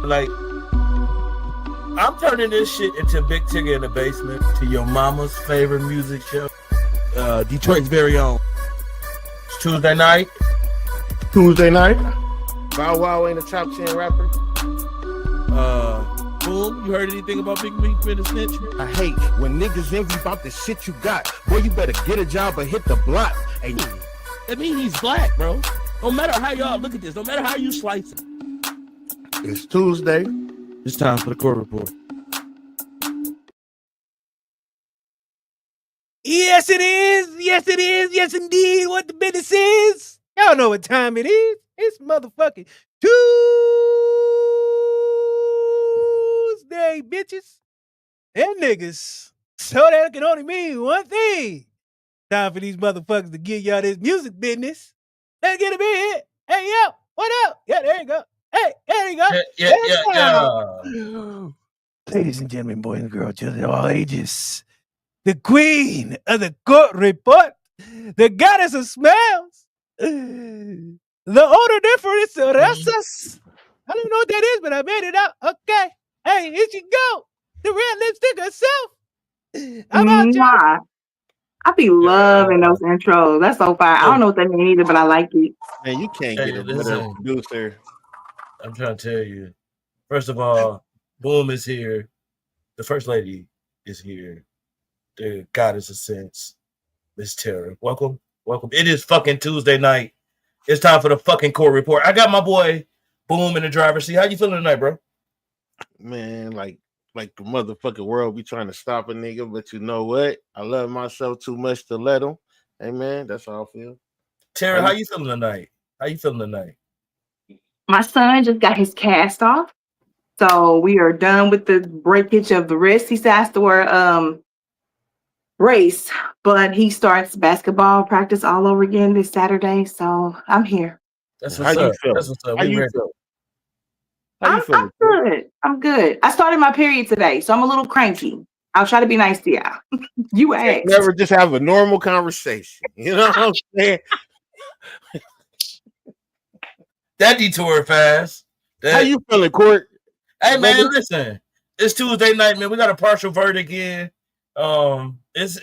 Like, I'm turning this shit into Big Tigger in the Basement, to your mama's favorite music show, Detroit's very own. It's Tuesday night. Bow Wow ain't a top 10 rapper. Boom, you heard anything about Big Meat been a snitch? I hate when niggas envy about the shit you got. Boy, you better get a job or hit the block. Hey, I mean, he's black, bro. No matter how y'all look at this, no matter how you slice it. it's Tuesday. It's time for the court report. Yes, it is. Yes, it is. Yes, indeed. What the business is. Y'all know what time it is. It's motherfucking Tuesday, bitches and niggas. So that can only mean one thing. Time for these motherfuckers to give y'all this music business. Let's get it in here. Hey, yo, what up? Yeah, there you go. Hey, there you go. Yeah. Ladies and gentlemen, boys and girls, children of all ages, the queen of the court report, the goddess of smells, the odor difference of us. I don't know what that is, but I made it out. Okay. Hey, here she go. The red lipstick herself. I'm out, y'all. I be loving those intros. That's so fire. I don't know what that means either, but I like it. Man, you can't get a better producer. I'm trying to tell you. First of all, Boom is here. The first lady is here. The goddess of sense, Miss Tera. Welcome. It is fucking Tuesday night. It's time for the fucking court report. I got my boy Boom in the driver's seat. How you feeling tonight, bro? Man, like the motherfucking world be trying to stop a nigga, but you know what? I love myself too much to let him. Hey, man, that's how I feel. Tera, how you feeling tonight? My son just got his cast off, so we are done with the breakage of the wrist. He still has to wear brace, but he starts basketball practice all over again this Saturday, so I'm here. That's what's up. That's what's up. How you feel? I'm good. I'm good. I started my period today, so I'm a little cranky. I'll try to be nice to y'all. You asked. Never just have a normal conversation. You know what I'm saying? That detour fast. How you feeling, Court? Hey, man, listen. It's Tuesday night, man. We got a partial verdict in. It's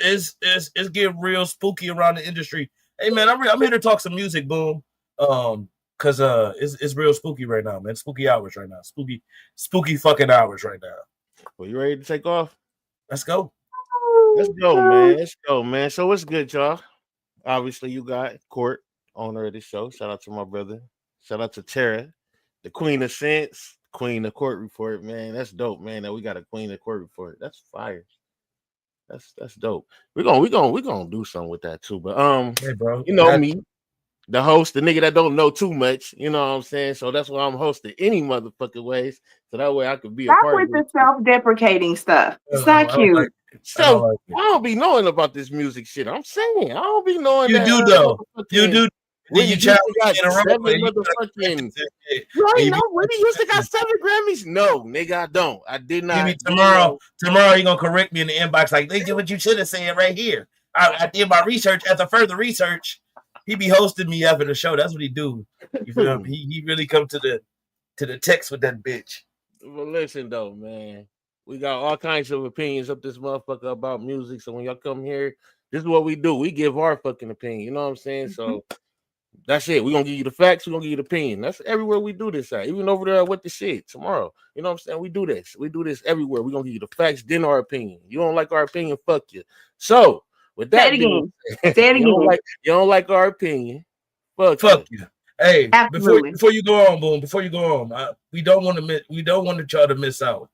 getting real spooky around the industry. Hey, man, I'm here to talk some music, Boom. Cause it's real spooky right now, man. Spooky hours right now. Spooky fucking hours right now. Well, you ready to take off? Let's go. Let's go, man. So what's good, y'all? Obviously, you got Court, owner of the show. Shout out to my brother. Shout out to Tera, the queen of sense, queen of court report, man. That's dope, man. That we got a queen of court report. That's fire. That's dope. We're gonna do something with that too. But hey, bro, you know me. The host, the nigga that don't know too much, you know what I'm saying? So that's why I'm hosting any motherfucking ways. So that way I could be a part with the self-deprecating stuff. It's not cute. I don't be knowing about this music shit. I'm saying I don't be knowing. You do though. You do. When you got 7 motherfucking. Right? No, when you used to got 7 Grammys. No, nigga, I don't. I did not. Maybe tomorrow you're gonna correct me in the inbox like they did what you should have said right here. I did my research. After further research, he be hosting me after the show. That's what he do. You feel me? He really come to the text with that bitch. Well, listen though, man. We got all kinds of opinions up this motherfucker about music. So when y'all come here, this is what we do. We give our fucking opinion. You know what I'm saying? So that's it. We're gonna give you the facts, we're gonna give you the opinion. That's everywhere we do this at. Even over there with the shit tomorrow. You know what I'm saying? We do this. We do this everywhere. We're gonna give you the facts, then our opinion. You don't like our opinion, fuck you. So with that, say it again. You don't like our opinion. Fuck you. Hey, before you go on, Boom. Before you go on, we don't want y'all to miss out.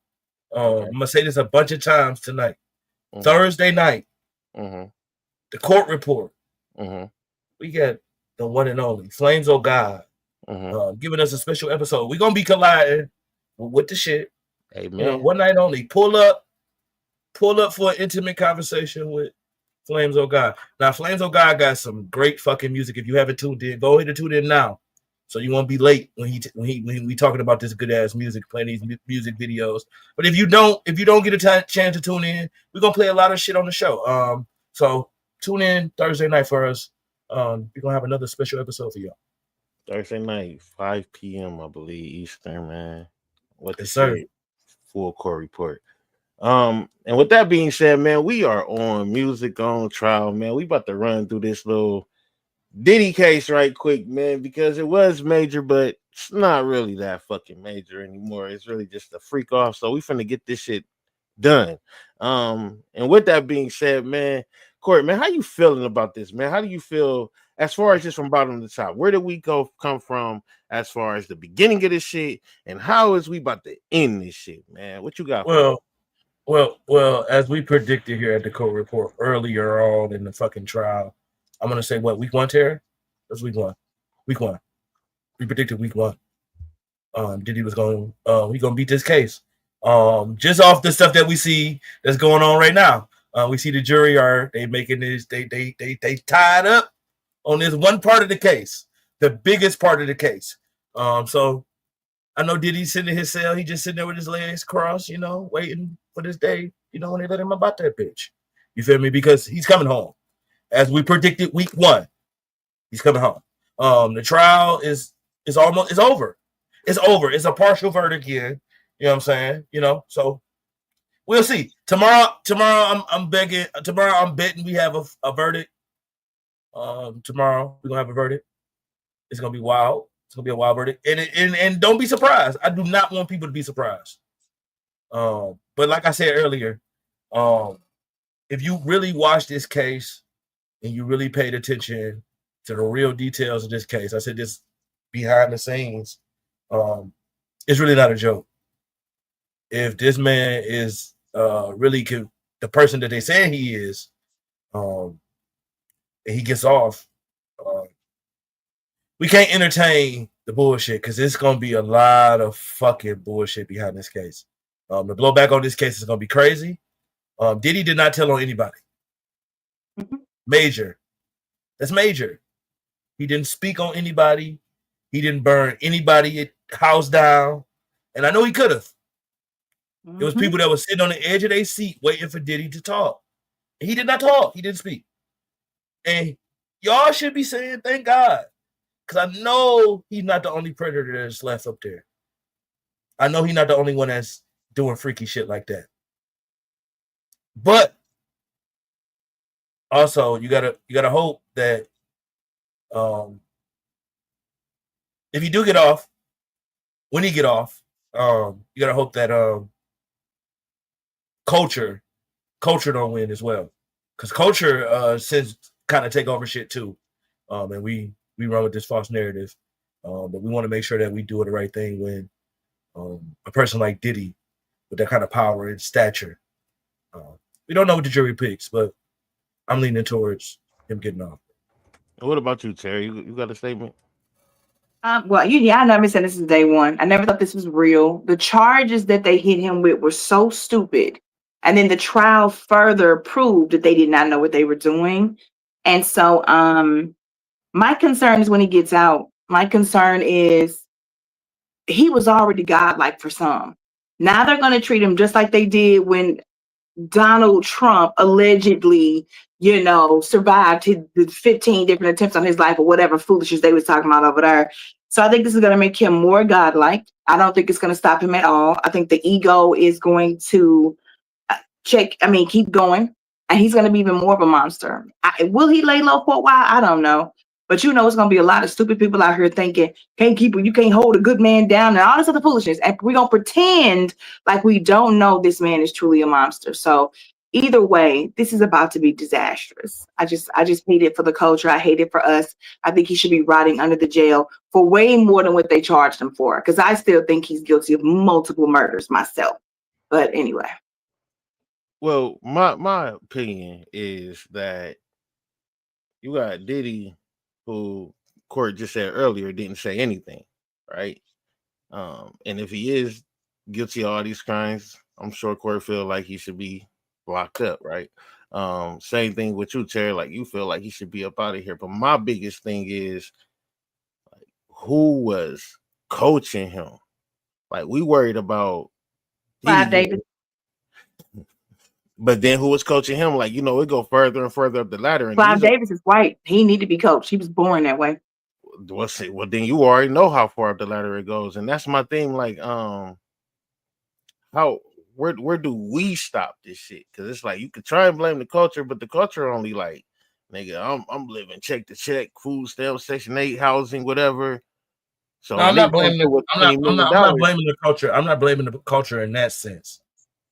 I'm gonna say this a bunch of times tonight. Thursday night, the court report. We got the one and only Flames of God giving us a special episode. We're gonna be colliding with the shit. Amen. You know, one night only. Pull up for an intimate conversation with Flames of God. Now, Flames of God got some great fucking music. If you haven't tuned in, go ahead and tune in now, so you won't be late when we talking about this good ass music, playing these music videos. But if you don't get a chance to tune in, we're gonna play a lot of shit on the show. So tune in Thursday night for us. We're gonna have another special episode for y'all. Thursday night, 5 p.m. I believe Eastern, man. What the Yes, sir. shit? Full court report. And with that being said, man, we are on music on trial, man. We about to run through this little Diddy case right quick, man, because it was major, but it's not really that fucking major anymore. It's really just a freak off. So we finna get this shit done. And with that being said, man, Court, man, how you feeling about this, man? How do you feel as far as just from bottom to top? Where did we come from as far as the beginning of this shit, and how is we about to end this shit, man? What you got? Well, as we predicted here at the court report earlier on in the fucking trial, I'm gonna say what, week 1, Tara? That's week 1. Week 1. We predicted week 1. Diddy was going he gonna beat this case. Just off the stuff that we see that's going on right now. We see the jury they making this, they tied up on this one part of the case, the biggest part of the case. So I know Diddy's sitting in his cell. He just sitting there with his legs crossed, waiting for this day, when they let him about that bitch. You feel me? Because he's coming home. As we predicted week 1, he's coming home. The trial is over. It's over. It's a partial verdict here. You know what I'm saying? So we'll see. Tomorrow I'm begging. Tomorrow I'm betting we have a verdict. Tomorrow we're gonna have a verdict. It's gonna be wild. It's gonna be a wild verdict. And don't be surprised. I do not want people to be surprised. But like I said earlier, if you really watch this case and you really paid attention to the real details of this case, I said this behind the scenes, it's really not a joke. If this man is really the person that they say he is, and he gets off, we can't entertain the bullshit because it's going to be a lot of fucking bullshit behind this case. The blowback on this case is going to be crazy. Diddy did not tell on anybody. Mhm. Major. That's major. He didn't speak on anybody. He didn't burn anybody house down. And I know he could have. There was people that were sitting on the edge of their seat waiting for Diddy to talk. And he did not talk. He didn't speak. And y'all should be saying, thank God. Because I know he's not the only predator that's left up there. I know he's not the only one that's doing freaky shit like that. But also, you gotta hope that if you do get off, when he get off, you gotta hope that culture don't win as well, because culture since kind of take over shit too, and we run with this false narrative, but we want to make sure that we do the right thing when a person like Diddy with that kind of power and stature. We don't know what the jury picks, but I'm leaning towards him getting off. What about you, Terry? You got a statement? Well, I never said this is day one. I never thought this was real. The charges that they hit him with were so stupid. And then the trial further proved that they did not know what they were doing. And so my concern is when he gets out, my concern is he was already godlike for some. Now they're going to treat him just like they did when Donald Trump allegedly, survived the 15 different attempts on his life or whatever foolishness they was talking about over there. So I think this is going to make him more godlike. I don't think it's going to stop him at all. I think the ego is going to keep going, and he's going to be even more of a monster. Will he lay low for a while? I don't know. But it's going to be a lot of stupid people out here thinking, you can't hold a good man down and all this other foolishness. And we're going to pretend like we don't know this man is truly a monster. So either way, this is about to be disastrous. I just hate it for the culture. I hate it for us. I think he should be rotting under the jail for way more than what they charged him for. Because I still think he's guilty of multiple murders myself. But anyway. Well, my opinion is that you got Diddy, who Court just said earlier didn't say anything, right? And if he is guilty of all these crimes, I'm sure Court feel like he should be locked up, right? Same thing with you, Terry. Like you feel like he should be up out of here. But my biggest thing is like, who was coaching him? Like we worried about David. But then who was coaching him? Like, it go further and further up the ladder. And Clive Davis is white. He need to be coached. He was born that way. Well, then you already know how far up the ladder it goes. And that's my thing. Like, where do we stop this shit? Because it's like you could try and blame the culture, but the culture only like, nigga, I'm living check to check, food stamps, Section 8 housing, whatever. So No, I'm not blaming the, I'm not $20 million. blaming the culture. I'm not blaming the culture in that sense.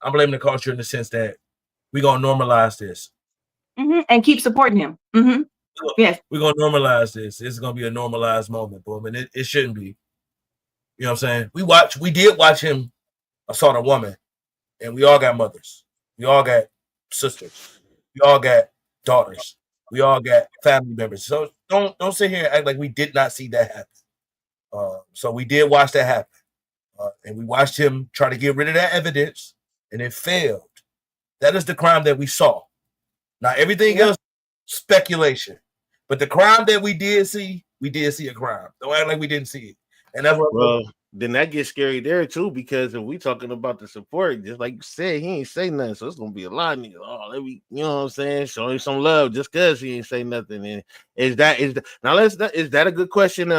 I'm blaming the culture in the sense that we're gonna normalize this. And keep supporting him. Yes. We're gonna normalize this. It's gonna be a normalized moment, boom. And it shouldn't be. You know what I'm saying? We did watch him assault a woman, and we all got mothers. We all got sisters. We all got daughters. We all got family members. So don't sit here and act like we did not see that happen. So we did watch that happen. And we watched him try to get rid of that evidence, and it failed. That is the crime that we saw. Now, everything else, speculation. But the crime that we did see a crime. Don't act like we didn't see it. And that's what then that gets scary there too, because if we talking about the support, just like you said, he ain't say nothing. So it's gonna be a lot of niggas. Oh, let me, you know what I'm saying? Show him some love just because he ain't say nothing. And is that a good question?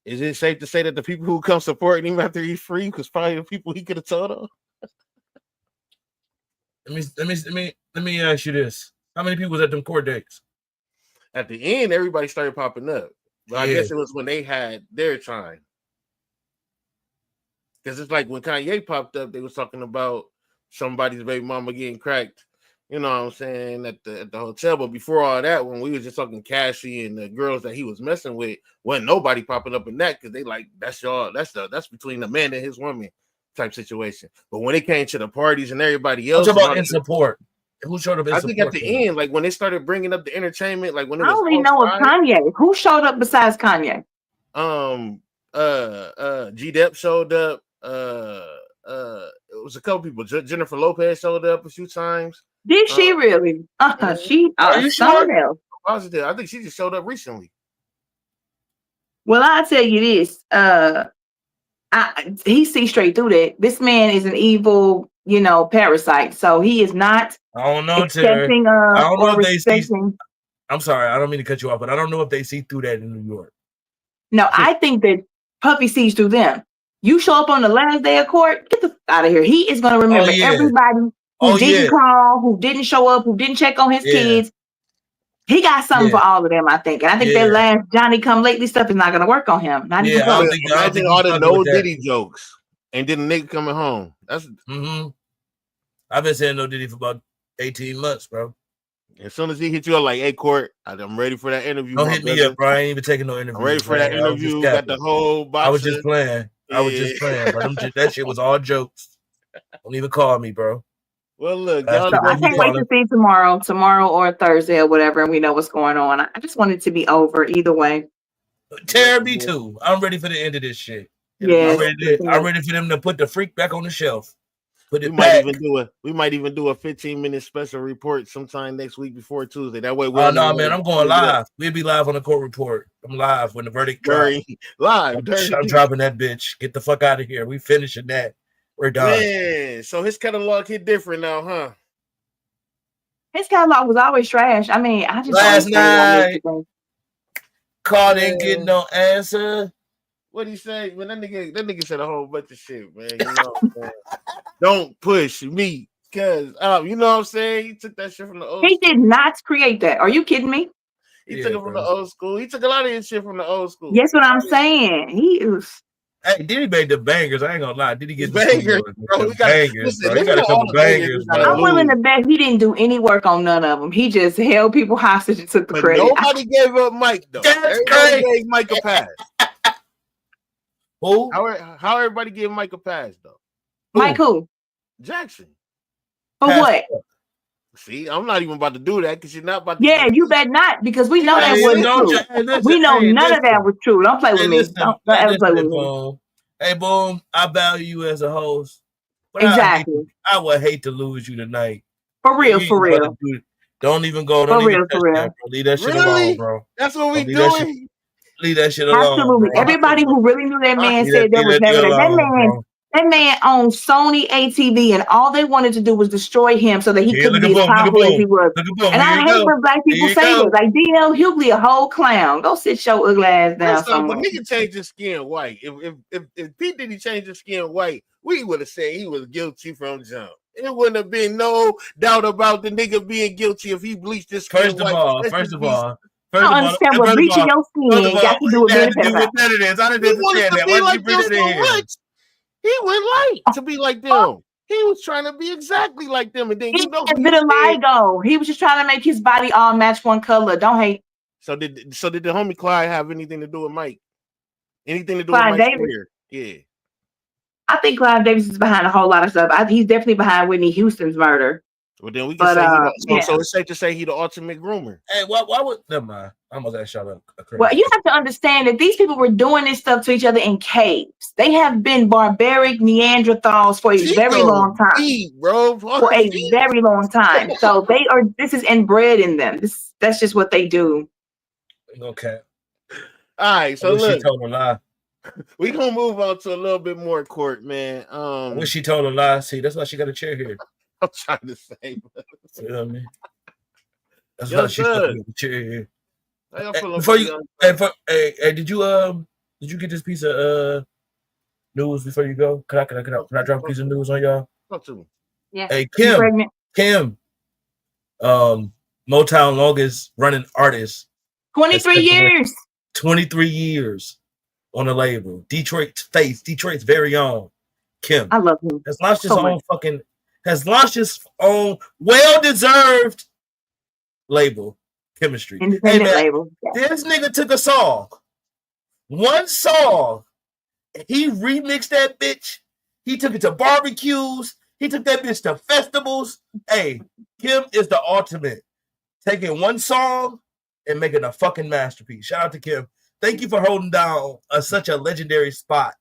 Is it safe to say that the people who come supporting him after he's free was probably the people he could have told on? Let me ask you this: how many people was at them court dates? At the end, everybody started popping up, but I guess it was when they had their time. Because it's like when Kanye popped up, they was talking about somebody's baby mama getting cracked. You know what I'm saying, at the hotel. But before all that, when we was just talking Cassie and the girls that he was messing with, wasn't nobody popping up in that, because they like, that's between the man and his woman type situation. But when it came to the parties and everybody else, what's about in support? Who showed up in support? I think at the end, like when they started bringing up the entertainment, like when it was, I only know of Kanye. Who showed up besides Kanye? G.E.D showed up. It was a couple people. Jennifer Lopez showed up a few times. Did she really? She are you sure? Positive. I think she just showed up recently. Well, I'll tell you this. He sees straight through that. This man is an evil, parasite. So he is not. I don't know, Tera. I don't know if they see. I'm sorry, I don't mean to cut you off, but I don't know if they see through that in New York. No, I think that Puffy sees through them. You show up on the last day of court, get the fuck out of here. He is going to remember everybody who didn't call, who didn't show up, who didn't check on his kids. He got something for all of them, I think. And I think that last Johnny Come Lately stuff is not going to work on him. I don't think all the no Diddy jokes and then the nigga coming home. That's I've been saying no Diddy for about 18 months, bro. As soon as he hit you up like, hey, Court, I'm ready for that interview. Don't hit me up, bro. I ain't even taking no interview. I'm ready for that interview. Got the whole box. I was just playing. But that shit was all jokes. Don't even call me, bro. Well, look, I can't wait to see tomorrow or Thursday or whatever, and we know what's going on. I just want it to be over either way. Tera, me too. I'm ready for the end of this shit. Yeah, I'm ready for them to put the freak back on the shelf. We might even do a 15-minute special report sometime next week before Tuesday. That way, man, I'm going live. We'll be live on the court report. I'm live when the verdict drops. Live. I'm dropping that bitch. Get the fuck out of here. We finishing that. We're done. Man, so his catalog hit different now, huh? His catalog was always trash. I mean, I just last night called and get no answer. What he say? Man, that nigga said a whole bunch of shit, man. You know what I'm saying? Don't push me, cause you know what I'm saying? He took that shit from the old school. He did not create that. Are you kidding me? He took it from the old school. He took a lot of his shit from the old school. That's what I'm saying. He was. Hey, Diddy made the bangers. I ain't gonna lie. Did he get bangers? Bro, he got a couple bangers. I'm willing to bet he didn't do any work on none of them. He just held people hostage and took the credit. Nobody gave up Mike though. Everybody gave Mike a pass. Who? How everybody gave Mike a pass though? Mike who? Jackson. For what? See, I'm not even about to do that because you're not about to. Yeah, you bet not, because we know that wasn't true. We know none of that was true. Don't play with me. Don't ever play with me. Hey, Boom, I value you as a host. But exactly. I would hate to lose you tonight. For real. Don't even go. Don't even touch that, bro. Leave that shit alone, bro. That's what we doing. Leave that shit alone. Absolutely. Bro. Everybody who really knew that man said there was never that man. That man owned Sony ATV, and all they wanted to do was destroy him so that he Here, couldn't look at be as boom. Look at powerful as he boom. was. Look at boom. And Here I you hate go. when black people Here you say this. go. Like, damn, Hughley a whole clown. Go sit your ugly ass down First off, somewhere. when nigga changed his skin white, if P. Diddy changed his skin white, we would have said he was guilty from jump. It wouldn't have been no doubt about the nigga being guilty if he bleached his skin white. First of all, I don't understand what bleaching your skin got to do with being a pedophile. that it is. I didn't he understand wanted to that. be Why did you like bring them that in so here? much. He went light to be like them. He was trying to be exactly like them, and then He has vitiligo. He was just trying to make his body all match one color. Don't hate. So did the homie Clyde have anything to do with Mike? Anything to do Clive with Mike's Davis. career? Yeah. I think Clive Davis is behind a whole lot of stuff. He's definitely behind Whitney Houston's murder. Well, then we can say so it's safe to say he the ultimate groomer. Hey, why would never mind? I almost asked y'all a crazy. Well, you have to understand that these people were doing this stuff to each other in caves. They have been barbaric Neanderthals for a very long time. Deep, bro. For a very long time. So this is inbred in them. That's just what they do. Okay. All right, so look. She told a lie. We gonna move on to a little bit more court, man. I wish she told a lie. See, that's why she got a chair here. I'm trying to say, you know what I mean? That's why she got a chair here. Hey, did you get this piece of news before you go? Can I drop a piece of news on y'all? Talk to me. Yeah. Hey, Kim, Motown longest running artist. 23 years. 23 years on the label. Detroit's very own Kim. I love him. Has launched his own well-deserved label, Chemistry. Independent label. Yeah. This nigga took a song. One song. He remixed that bitch. He took it to barbecues. He took that bitch to festivals. Hey, Kim is the ultimate. Taking one song and making a fucking masterpiece. Shout out to Kim. Thank you for holding down such a legendary spot.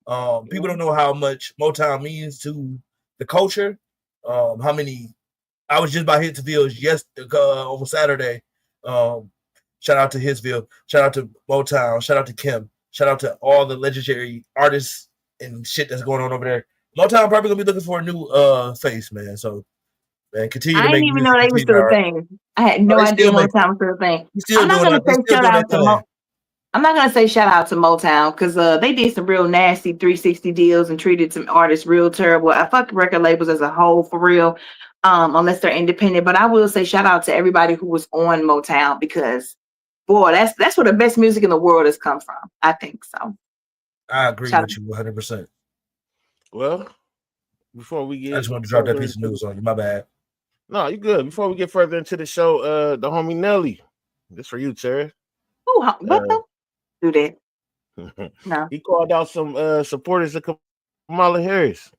People don't know how much Motown means to the culture. I was just by Hitsville on Saturday. Shout out to Hitsville. Shout out to Motown. Shout out to Kim. Shout out to all the legendary artists and shit that's going on over there. Motown probably gonna be looking for a new face, man. So, man, continue to make. I didn't even know they were still a thing. I had no idea Motown was still a thing. I'm not gonna say shout out to I'm not gonna say shout out to Motown because they did some real nasty 360 deals and treated some artists real terrible. I fuck record labels as a whole for real, unless they're independent. But I will say shout out to everybody who was on Motown because, boy, that's where the best music in the world has come from. I think so. I agree with you 100%. Well, before we get, I just wanted to drop that piece of news on you. My bad. No, you good. Before we get further into the show, the homie Nelly, this for you, Tera. Oh, what? Do that. No. He called out some supporters of Kamala Harris.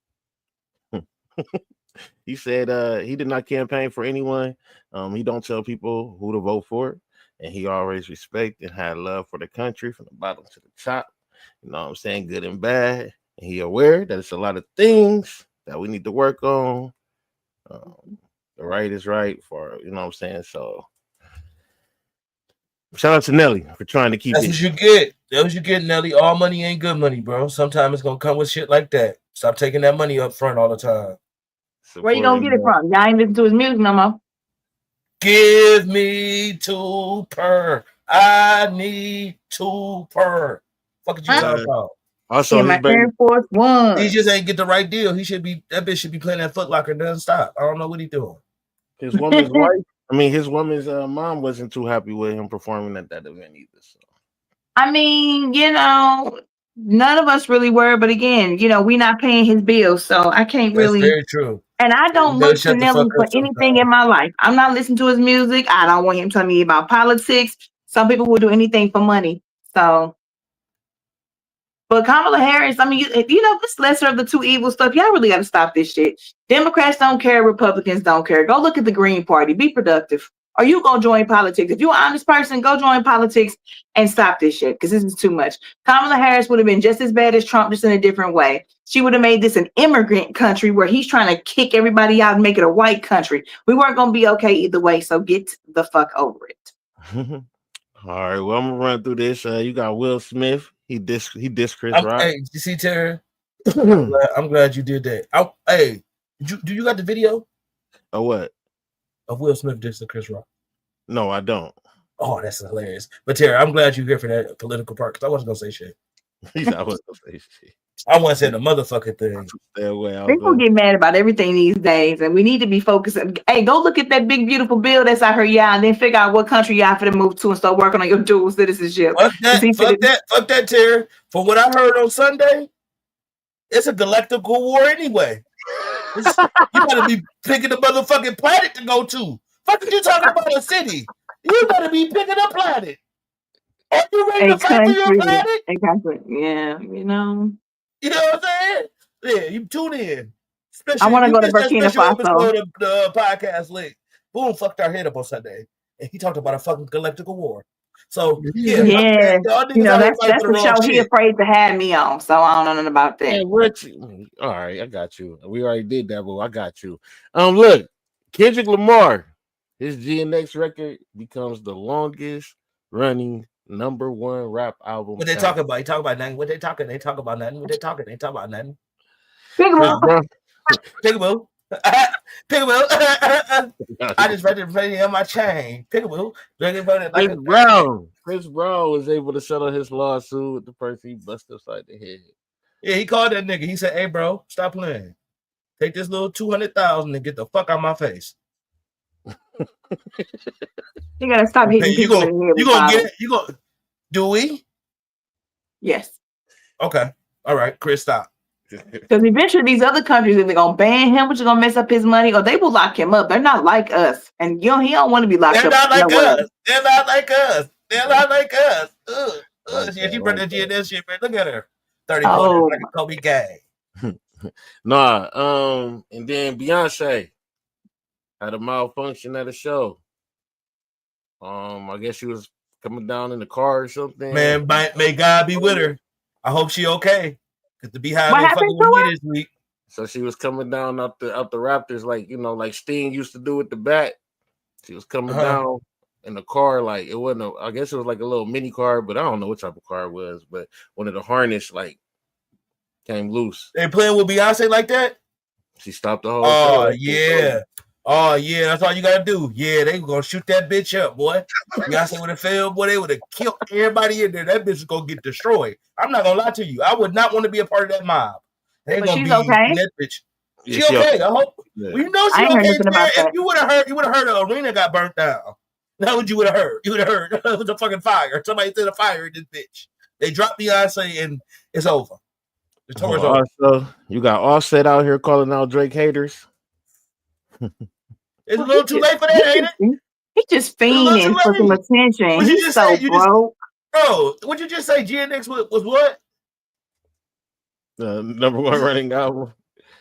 He said he did not campaign for anyone. He don't tell people who to vote for, and he always respect and had love for the country from the bottom to the top. You know what I'm saying? Good and bad. And he aware that it's a lot of things that we need to work on. The right is right for, you know what I'm saying? So shout out to Nelly for trying to keep That's what you get. That's what you get, Nelly. All money ain't good money, bro. Sometimes it's gonna come with shit like that. Stop taking that money up front all the time. Where you gonna get it from? Y'all ain't listen to his music no more. Give me 2 per. I need 2 per. Fuck you talking about? Also, my Air Force One. He just ain't get the right deal. That bitch should be playing that Foot Locker. Doesn't stop. I don't know what he doing. His woman's wife. I mean, his woman's mom wasn't too happy with him performing at that event either. So. I mean, none of us really were, but again, we're not paying his bills, so I can't really. That's very true. And I don't look to Nelly for anything in my life. I'm not listening to his music. I don't want him telling me about politics. Some people will do anything for money. So, but Kamala Harris, I mean, this lesser of the two evil stuff. Y'all really got to stop this shit. Democrats don't care. Republicans don't care. Go look at the Green Party. Be productive. Or you go join politics. If you're an honest person, go join politics and stop this shit because this is too much. Kamala Harris would have been just as bad as Trump, just in a different way. She would have made this an immigrant country where he's trying to kick everybody out and make it a white country. We weren't going to be okay either way, so get the fuck over it. All right, well, I'm going to run through this. You got Will Smith. He dissed Chris Rock. Hey, you see, Tera? I'm glad you did that. Hey, do you got the video Or what? of Will Smith dissing Chris Rock? No, I don't. Oh, that's hilarious. But Tara, I'm glad you're here for that political part because I wasn't gonna say shit. I wasn't gonna say shit. I want to say the motherfucking thing. Stay away. People get mad about everything these days, and we need to be focused. Hey, go look at that big, beautiful bill that's out here, yeah, and then figure out what country y'all finna move to and start working on your dual citizenship. Fuck that, Tara. From what I heard on Sunday, it's a galactic war anyway. You gotta be picking the motherfucking planet to go to. Fuck you talking about a city? You gotta be picking a planet. Are you ready to fight for your planet? Exactly. Yeah, you know. You know what I'm saying? Yeah, you tune in. Especially, I want to go to Burkina Faso. The podcast link. Boom fucked our head up on Sunday, and he talked about a fucking galactic war. So yeah, you know that's the show he afraid to have me on. So I don't know nothing about that. Hey, all right, I got you. We already did that, but I got you. Look, Kendrick Lamar, his GNX record becomes the longest running #1 rap album. What they talking about? They talk about nothing. What they talking? They talk about nothing. What they talking? They talk about nothing. Peekaboo. Peekaboo. Peekaboo. I just read it on my chain. Peekaboo. Chris Brown was able to settle his lawsuit with the person he busted upside the head. Yeah, he called that nigga. He said, "Hey, bro, stop playing. Take this little 200,000 and get the fuck out of my face." You gotta stop hitting people in the head. You gonna get it? You gonna do we? Yes. Okay. All right, Chris, stop. Because eventually these other countries either gonna ban him, which is gonna mess up his money, or they will lock him up. They're not like us, and he don't want to be locked up. They're not like us. They're not like us. They're not like us. She brought the GNS shit, man. Look at her. 30 points like a Kobe gang. Nah. And then Beyonce had a malfunction at a show. I guess she was coming down in the car or something. Man, may God be with her. I hope she okay. Cause the Beehive ain't fucking with me this week. So she was coming down out the Raptors, like Sting used to do with the bat. She was coming down in the car, like it wasn't. I guess it was like a little mini car, but I don't know what type of car it was. But one of the harness came loose. They playing with Beyonce like that? She stopped the whole show. Oh yeah, that's all you gotta do. Yeah, they gonna shoot that bitch up, boy. Beyonce would have failed, boy. They would have killed everybody in there. That bitch is gonna get destroyed. I'm not gonna lie to you. I would not want to be a part of that mob. They gonna be okay. That bitch. She okay. I hope. Yeah. Well, you know she okay. If you would have heard the arena got burnt down. That's what you would have heard. You would have heard it was a fucking fire. Somebody set a fire in this bitch. They dropped Beyonce and it's over. The tour's over. Also, you got Offset out here calling out Drake haters. It's a little too late for that, ain't it? He just fiending for some attention. He's so broke. Bro, what'd you just say? GNX was what? The #1 running album.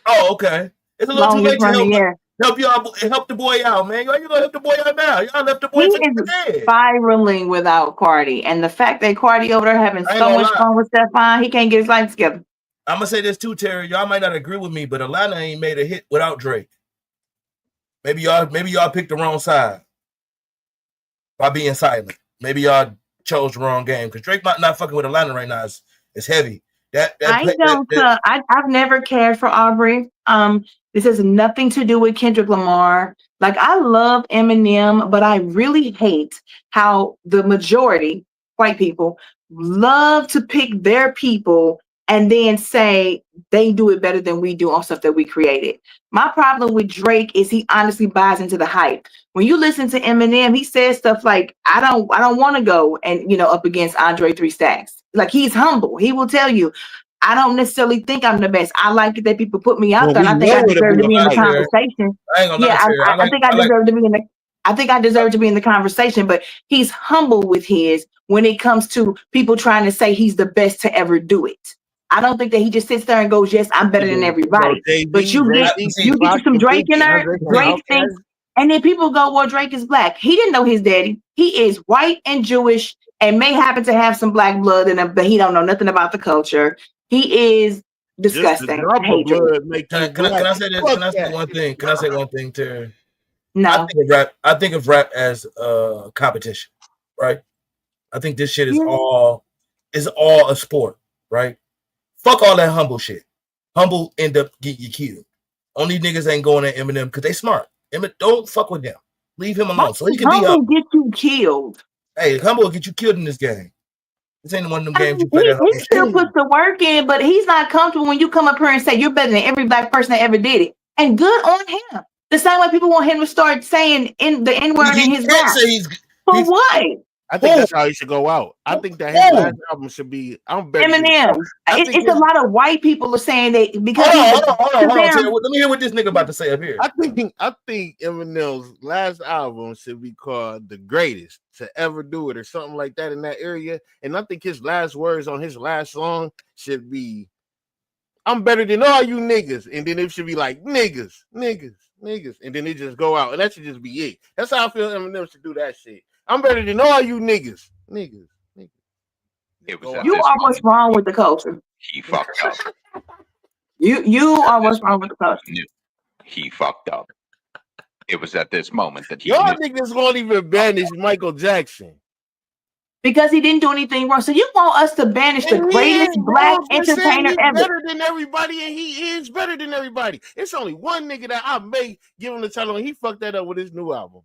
Oh, okay. It's a little too late to help the boy out, man. You gonna help the boy out now? Y'all left the boy for dead. Spiraling without Cardi, and the fact that Cardi over there having so much fun with Stefan, he can't get his life together. I'm gonna say this too, Terry. Y'all might not agree with me, but Atlanta ain't made a hit without Drake. Maybe y'all picked the wrong side by being silent. Maybe y'all chose the wrong game because Drake not fucking with Atlanta right now. It's heavy. I've never cared for Aubrey. This has nothing to do with Kendrick Lamar. Like, I love Eminem, but I really hate how the majority, white people, love to pick their people and then say they do it better than we do on stuff that we created. My problem with Drake is he honestly buys into the hype. When you listen to Eminem, he says stuff like, I don't want to go and, up against Andre 3 Stacks. Like, he's humble. He will tell you, I don't necessarily think I'm the best. I like it that people put me out there. And I think I deserve to be in the conversation. I think I deserve to be in the I think I deserve to be in the conversation, but he's humble with his when it comes to people trying to say he's the best to ever do it. I don't think that he just sits there and goes, yes, I'm better than everybody. But you get some Drake in there, Drake thinks, and then people go, well, Drake is black. He didn't know his daddy. He is white and Jewish and may happen to have some black blood in him, but he don't know nothing about the culture. He is disgusting. Can I say this? Can I say one thing? Can I say one thing, Terry? No. I think of rap as a competition, right? I think this shit is all a sport, right? Fuck all that humble shit. Humble end up getting you killed. Only niggas ain't going at Eminem because they smart. Don't fuck with them. Leave him alone. So he can be Humble humble. get you killed. Hey, Humble will get you killed in this game. This ain't one of them games you He play that still puts the work in, but he's not comfortable when you come up here and say you're better than every black person that ever did it. And good on him. The same way people want him to start saying the N-word in his rap. For what? I think that's how he should go out. I think that his last album should be Eminem. It's a lot of white people are saying that because hold on. Let me hear what this nigga about to say up here. I think Eminem's last album should be called The Greatest to Ever Do It or something like that in that area. And I think his last words on his last song should be, I'm better than all you niggas. And then it should be like niggas. And then it just go out. And that should just be it. That's how I feel Eminem should do that shit. I'm better than all you niggas. You are what's wrong with the culture. He fucked up. You are what's wrong with the culture. He fucked up. It was at this moment that he y'all niggas won't even banish Michael Jackson. Because he didn't do anything wrong. So you want us to banish the greatest black entertainer ever. Better than everybody, and he is better than everybody. It's only one nigga that I may give him the title, and he fucked that up with his new album.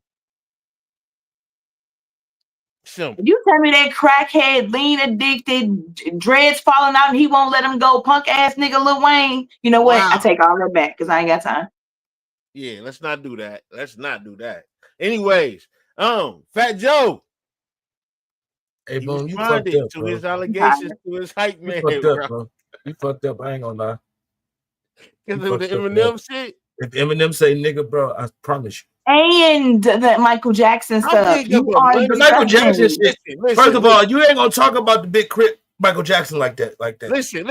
Simple. You tell me that crackhead, lean addicted, dreads falling out, and he won't let him go, punk ass nigga Lil Wayne. You know what? Wow. I take all that back because I ain't got time. Yeah, let's not do that. Anyways, Fat Joe. Hey, Boom, you fucked up to his allegations to his hype man. You fucked up. I ain't gonna lie. Because of the Eminem shit. If Eminem say nigga, bro, I promise you. And that Michael Jackson stuff. You are the Michael Jackson shit. First of all, you ain't gonna talk about the big crip Michael Jackson like that. Listen.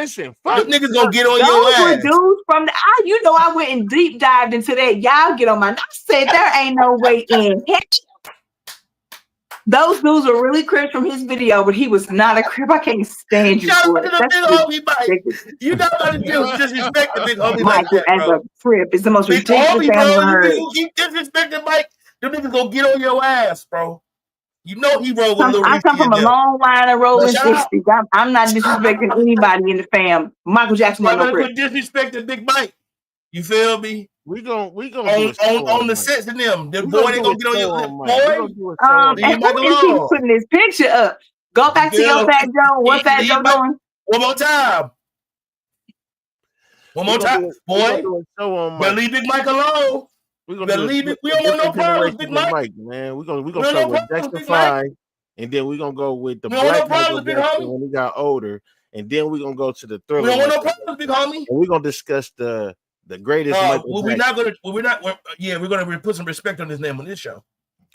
Fuck. Niggas gonna get on your ass. Dudes from I went and deep dived into that. Y'all get on my. I said there ain't no way in. Those dudes were really crips from his video, but he was not a crip. I can't stand you. Shout out to the big homie Mike. You know how to disrespect the big homie Mike like that, as a crip. It's the most ridiculous thing I've ever heard. You keep disrespecting Mike, them niggas gonna get on your ass, bro. You know he rolled with Lil I come from a long line of rolling 60s. I'm not disrespecting anybody in the fam. Michael Jackson was no crip. Disrespecting Big Mike. You feel me? We gonna on the sets of them. The boy they gonna get on your lip, boy. And who keeps putting this picture up? Go back to your Fat Joe. What Fat Joe doing? One more time, boy. But leave Big Mike alone. We don't want no problems, Big Mike. Man, we gonna start with Jackson 5, and then we gonna go with the black Michael Jackson when he got older, and then we gonna go to the Thriller. We don't want no problems, big homie. And we gonna discuss the greatest. We're gonna put some respect on his name on this show.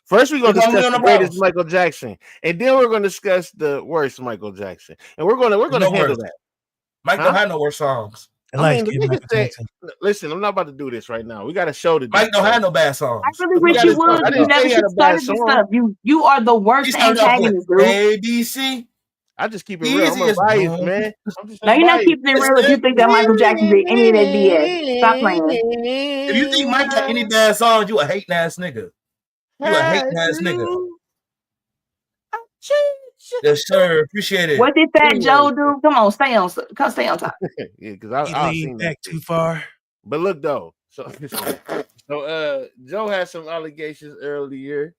First, we're gonna discuss the greatest Michael Jackson, and then we're gonna discuss the worst Michael Jackson, and we're gonna handle that. Mike don't have no worst songs. Listen, I'm not about to do this right now. We got to show the Mike don't have no bad songs. I really wish you would. You never should start this stuff. You are the worst antagonist, dude. ABC. I just keep it real. I'm a bias, man. No, you're not keeping it real if you think that Michael Jackson did any of that BS. Stop playing. If you think Mike got any bad songs, you a hating ass nigga. You a hating ass nigga. Yes, sir. Appreciate it. What did Fat Joe do? Come on, stay on top. Yeah, because I leaned back too far. But look though, so Joe had some allegations earlier.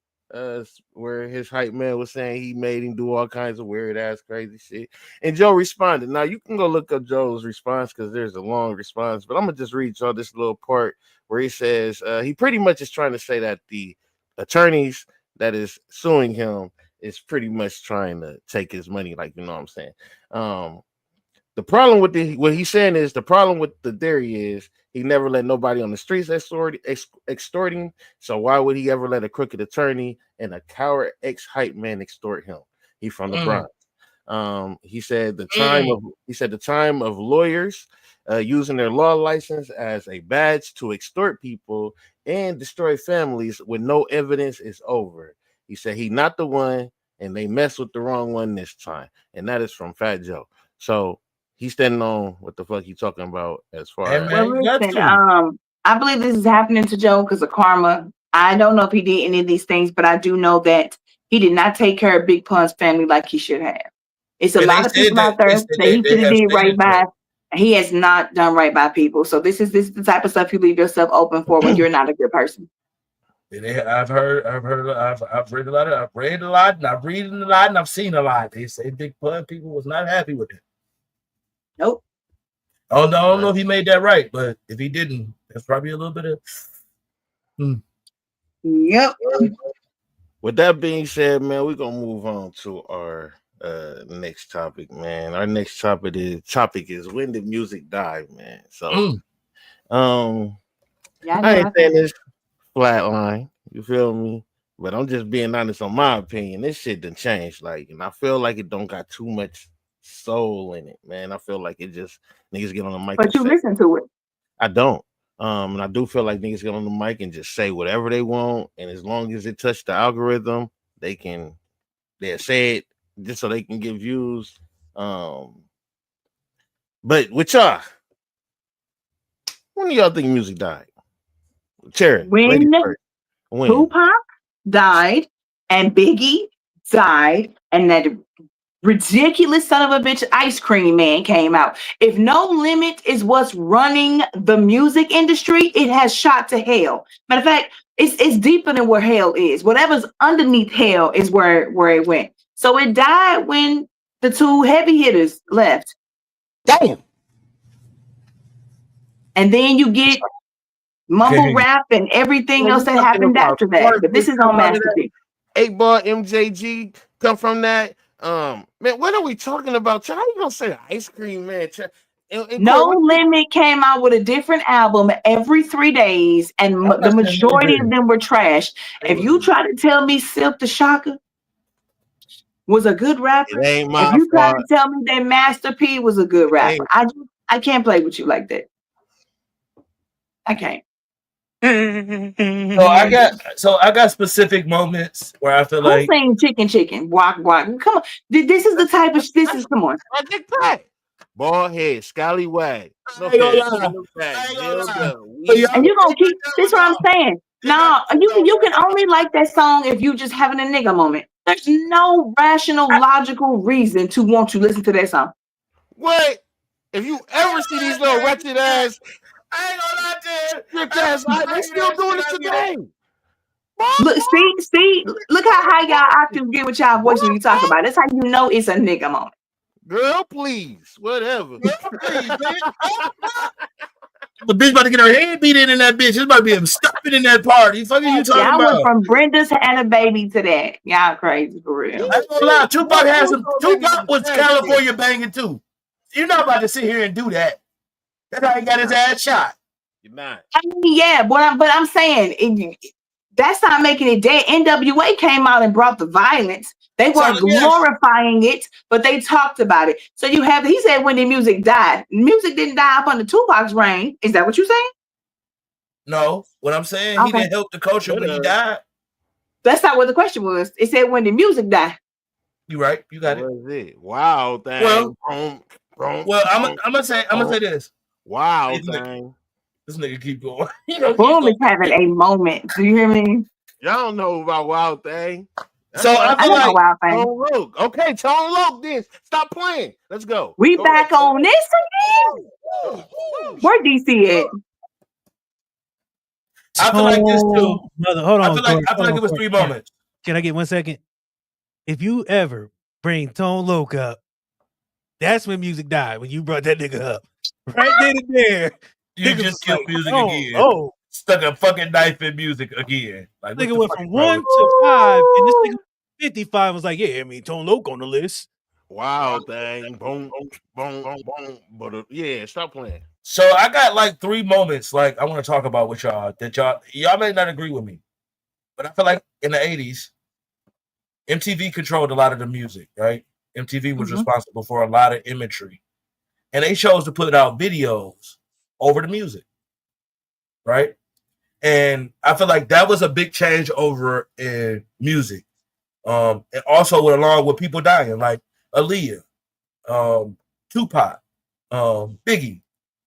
Where his hype man was saying he made him do all kinds of weird ass crazy shit, and Joe responded. Now you can go look up Joe's response because there's a long response, but I'm gonna just read y'all this little part where he says he pretty much is trying to say that the attorneys that is suing him is pretty much trying to take his money, like, you know what I'm saying. The problem with what he's saying is the problem with the theory is he never let nobody on the streets extort him. So why would he ever let a crooked attorney and a coward ex-hype man extort him? He from the Bronx. He said the time of lawyers using their law license as a badge to extort people and destroy families with no evidence is over. He said he not the one, and they messed with the wrong one this time. And that is from Fat Joe. So he's standing on what the fuck he talking about as far as. Well, listen, I believe this is happening to Joe because of karma. I don't know if he did any of these things, but I do know that he did not take care of Big Pun's family like he should have. It's a lot of people out there that he could have did right by, He has not done right by people. So this is the type of stuff you leave yourself open for when you're not a good person. I've read a lot, I've read a lot, and I've read a lot, and I've seen a lot. They say Big Pun people was not happy with it. Nope. I don't know if he made that right, but if he didn't, there's probably a little bit of. Yep. With that being said, man, we're gonna move on to our next topic, man. Our next topic is when did music die, man? So Yeah, I ain't saying this flatline, you feel me? But I'm just being honest on my opinion. This shit done changed, like, and I feel like it don't got too much soul in it, man. I feel like it just niggas get on the mic. But you listen to it. I don't. And I do feel like niggas get on the mic and just say whatever they want, and as long as it touch the algorithm, they'll say it just so they can get views. But with y'all, when do y'all think music died? Tera, when Tupac died and Biggie died and that ridiculous son of a bitch Ice Cream Man came out. If No Limit is what's running the music industry, it has shot to hell. Matter of fact, it's deeper than where hell is. Whatever's underneath hell is where it went. So it died when the two heavy hitters left. Damn. And then you get mumble rap and everything else that happened after that. But this is on Master P. 8-Ball MJG come from that. Man, what are we talking about? How you gonna say Ice Cream Man? No Limit came out with a different album every 3 days, and the majority of them were trash. If you try to tell me Silk the Shocker was a good rapper, if you try to tell me that Master P was a good rapper, I can't play with you like that. I can't. So I got specific moments where I feel like saying chicken, walk. Come on. This is the type of come on. Bald head, scallywag. And you're gonna keep this is what I'm saying. No, you can only like that song if you just having a nigga moment. There's no rational, logical reason to want to listen to that song. What? If you ever see these little wretched ass, I ain't gonna lie to they're still doing it today. Look, see, look how high y'all octaves get with y'all voice when you talk about it. That's how you know it's a nigga moment. Girl, please, whatever. Please, man. The bitch about to get her head beat in that bitch. It's about to be him stopping in that party. Fucking you talking about? I went from Brenda's Had a Baby to that. Y'all crazy for real. I ain't gonna lie. Tupac was California banging too. You're not about to sit here and do that. That's how he got his ass shot. You're not. I mean, yeah, but I'm saying that's not making it dead. NWA came out and brought the violence. They weren't glorifying it, but they talked about it. So he said when the music died. Music didn't die up under Tupac's reign. Is that what you're saying? No, what I'm saying, he didn't help the culture when he died. That's not what the question was. It said when the music died. You right. You got it. Wow, thing. Well, I'm gonna say this. Wow, thing. This nigga keep going. Boom is having a moment. Do you hear me? Y'all don't know about Wild Thing. So I feel like Wild Thing. Tone Loc. Okay, Tone Loc this. Stop playing. Let's go. We back on this again? Where DC at? I feel like this too. Hold on. I feel like it was 3 moments. Can I get 1 second? If you ever bring Tone Loc up, that's when music died. When you brought that nigga up. Right then and there. You just killed music again. Stuck a fucking knife in music again. Like, nigga went from 1 to 5, and this nigga 55 was like, yeah, I mean, Tone Loc on the list. Wow, thing. Boom, boom, boom, boom. But yeah, stop playing. So I got like 3 moments like I want to talk about with y'all that y'all may not agree with me. But I feel like in the 80s, MTV controlled a lot of the music, right? MTV was responsible for a lot of imagery. And they chose to put out videos over the music, right? And I feel like that was a big change over in music. And also along with people dying, like Aaliyah, Tupac, Biggie,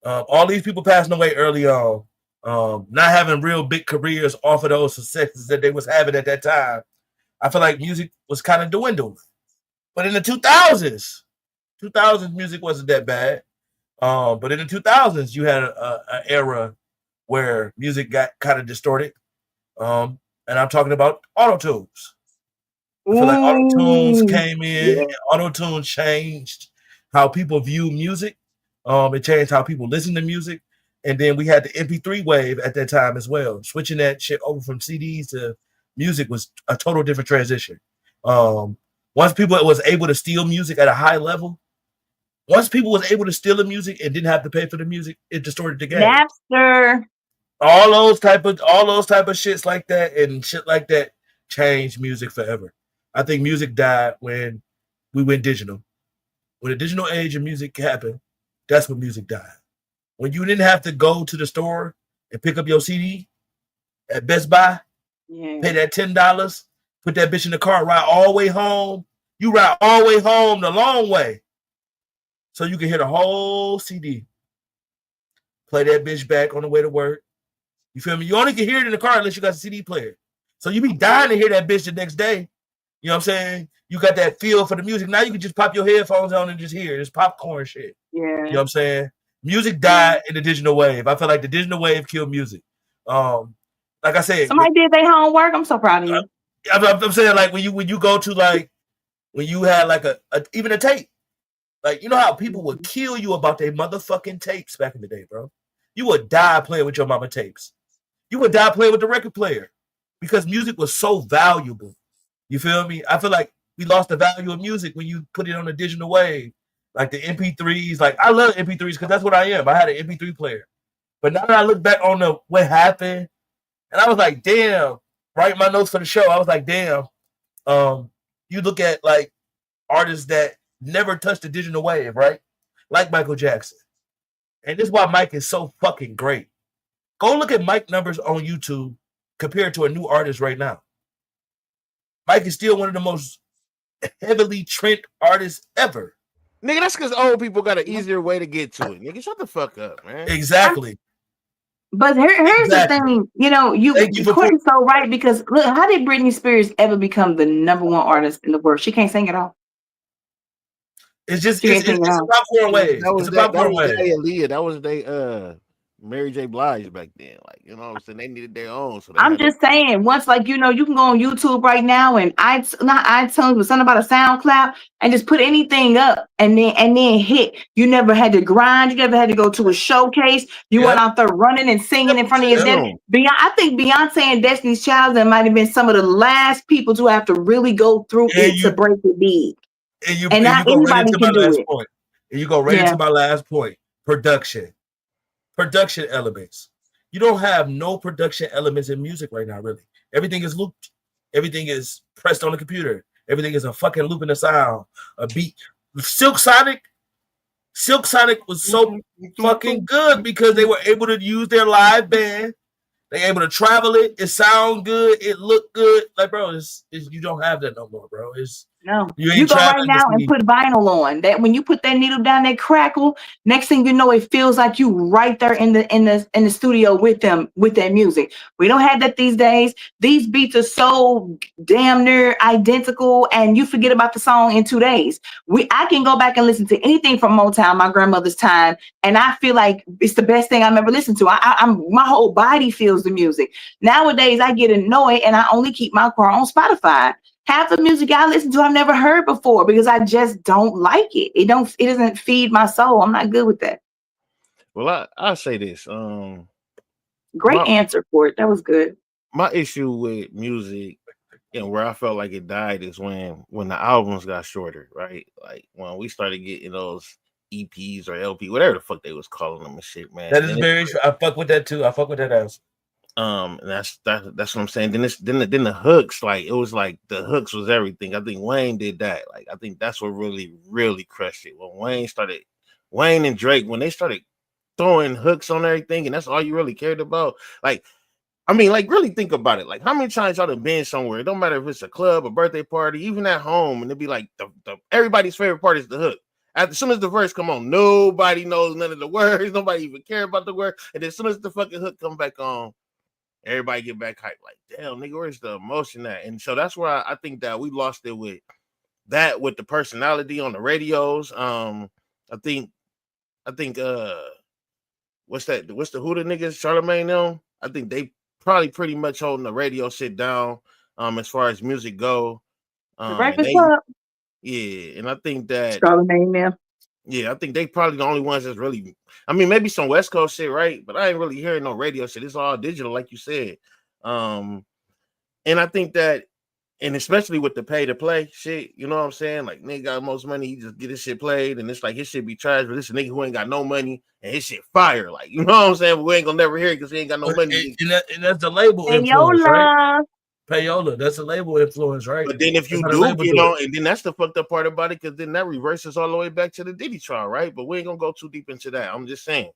all these people passing away early on, not having real big careers off of those successes that they was having at that time. I feel like music was kind of dwindling. But in the 2000s music wasn't that bad. But in the 2000s, you had an era where music got kind of distorted. And I'm talking about auto tunes. I feel like auto tunes Ooh, came in. yeah. Auto tune changed how people view music. It changed how people listen to music. And then we had the MP3 wave at that time as well. Switching that shit over from CDs to music was a total different transition. Once people was able to steal music at a high level, once people was able to steal the music and didn't have to pay for the music, it distorted the game. Napster. All those type of shits like that and shit like that changed music forever. I think music died when we went digital. When the digital age of music happened, that's when music died. When you didn't have to go to the store and pick up your CD at Best Buy, Yeah. pay that $10, put that bitch in the car, ride all the way home. You ride all the way home the long way. So you can hear the whole CD. Play that bitch back on the way to work. You feel me? You only can hear it in the car unless you got a CD player. So you be dying to hear that bitch the next day. You know what I'm saying? You got that feel for the music. Now you can just pop your headphones on and just hear it. It's popcorn shit. Yeah. You know what I'm saying? Music died in the digital wave. I feel like the digital wave killed music. Like I said, Somebody did their homework. I'm so proud of you. I'm saying like when you go to like when you had like even a tape. Like, you know how people would kill you about their motherfucking tapes back in the day, bro? You would die playing with your mama tapes. You would die playing with the record player because music was so valuable. You feel me? I feel like we lost the value of music when you put it on a digital wave. Like the MP3s. Like, I love MP3s because that's what I am. I had an MP3 player. But now that I look back on what happened, and I was like, damn, writing my notes for the show, I was like, damn. You look at like artists that never touched the digital wave, right? Like Michael Jackson. And this is why Mike is so fucking great. Go look at Mike numbers on YouTube compared to a new artist right now. Mike is still one of the most heavily trend artists ever. Nigga, that's because old people got an easier way to get to it. Nigga, shut the fuck up, man. Exactly. But here's the thing, you know, Courtney's so right because look, how did Britney Spears ever become the #1 artist in the world? She can't sing at all. It's just it's a popcorn wave. It's a popcorn wave. That was they Mary J. Blige back then. Like, you know what I'm saying? They needed their own. So I'm just saying, once like, you know, you can go on YouTube right now and not iTunes, but something about a SoundCloud and just put anything up and then hit. You never had to grind. You never had to go to a showcase. You went out there running and singing in front of your dad. I think Beyonce and Destiny's Child that might have been some of the last people to have to really go through to break it big. And now anybody can do it. And you go right into my last point. Production elements. You don't have no production elements in music right now, really. Everything is looped. Everything is pressed on the computer. Everything is a fucking loop in the sound, a beat. Silk Sonic was so fucking good because they were able to use their live band. They able to travel it. It sound good. It look good. Like, bro, you don't have that no more, bro. You go right now and put vinyl on. That when you put that needle down, that crackle. Next thing you know, it feels like you right there in the studio with them with that music. We don't have that these days. These beats are so damn near identical, and you forget about the song in 2 days. I can go back and listen to anything from Motown, my grandmother's time, and I feel like it's the best thing I've ever listened to. My whole body feels the music. Nowadays, I get annoyed, and I only keep my car on Spotify. Half the music I listen to I've never heard before because I just don't like it. It doesn't feed my soul. I'm not good with that. Well, I'll say this. Great answer for it. That was good. My issue with music and where I felt like it died is when the albums got shorter, right? Like when we started getting those EPs or LP, whatever the fuck they was calling them and shit, man. That is very true. I fuck with that too. I fuck with that answer. That's what I'm saying. Then the hooks, like it was like the hooks was everything. I think Wayne did that. Like I think that's what really, really crushed it. When Wayne and Drake, when they started throwing hooks on everything, and that's all you really cared about. Like, I mean, like really think about it. Like how many times y'all have been somewhere? It don't matter if it's a club, a birthday party, even at home, and it'd be like the everybody's favorite part is the hook. As soon as the verse come on, nobody knows none of the words. Nobody even care about the word. And as soon as the fucking hook come back on, everybody get back hyped, like, damn, nigga, where's the emotion at? And so that's where I think that we lost it with the personality on the radios. I think I think what's the who the niggas Charlamagne them? I think they probably pretty much holding the radio shit down as far as music go. The Breakfast Club. Yeah, and I think that Charlamagne them. Yeah, I think they probably the only ones that's really. I mean, maybe some West Coast shit, right? But I ain't really hearing no radio shit. It's all digital, like you said. And I think that, and especially with the pay to play shit, you know what I'm saying? Like, nigga got most money, he just get his shit played, and it's like his shit be trash. But this a nigga who ain't got no money and his shit fire. Like, you know what I'm saying? But we ain't gonna never hear it because he ain't got no money. And that's the label influence, right? Payola, that's a label influence, right? But then if you do get on, and then that's the fucked up part about it, because then that reverses all the way back to the Diddy trial, right? But we ain't gonna go too deep into that. I'm just saying,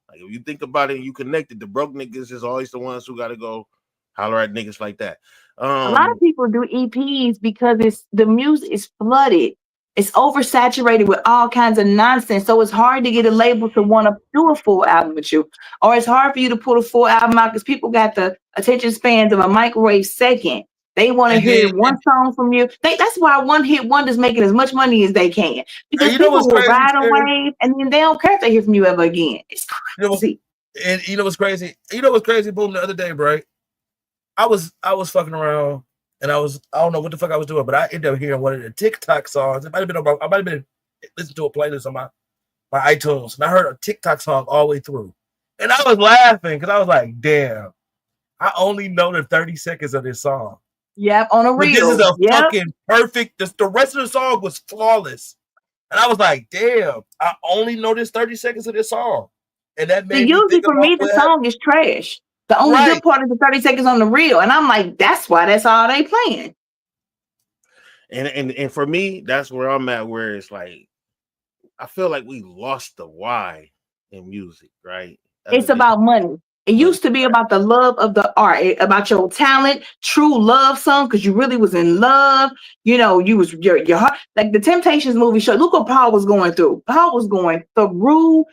like, if you think about it and you connect it, the broke niggas is always the ones who gotta go holler at niggas like that. A lot of people do EPs because the music is flooded. It's oversaturated with all kinds of nonsense. So it's hard to get a label to want to do a full album with you. Or it's hard for you to put a full album out because people got the attention spans of a microwave second. They want to hear one song from you. That's why one hit wonders making as much money as they can. Because people will ride a wave and then they don't care if they hear from you ever again. It's crazy. And you know what's crazy? You know what's crazy, Boom, the other day, right? I was fucking around and I don't know what the fuck I was doing, but I ended up hearing one of the TikTok songs. I might have been listening to a playlist on my iTunes, and I heard a TikTok song all the way through. And I was laughing because I was like, damn, I only know the 30 seconds of this song. Yep, on a reel. This is a fucking perfect. The rest of the song was flawless. And I was like, damn, I only know this 30 seconds of this song. And that made usually for me, the song is trash. The only good part is the 30 seconds on the reel. And I'm like, that's why that's all they playing. And for me, that's where I'm at, where it's like, I feel like we lost the why in music, right? It's about money. It used to be about the love of the art, about your talent, true love song, because you really was in love. You know, you was your heart. Like the Temptations movie show. Look what Paul was going through. Paul was going through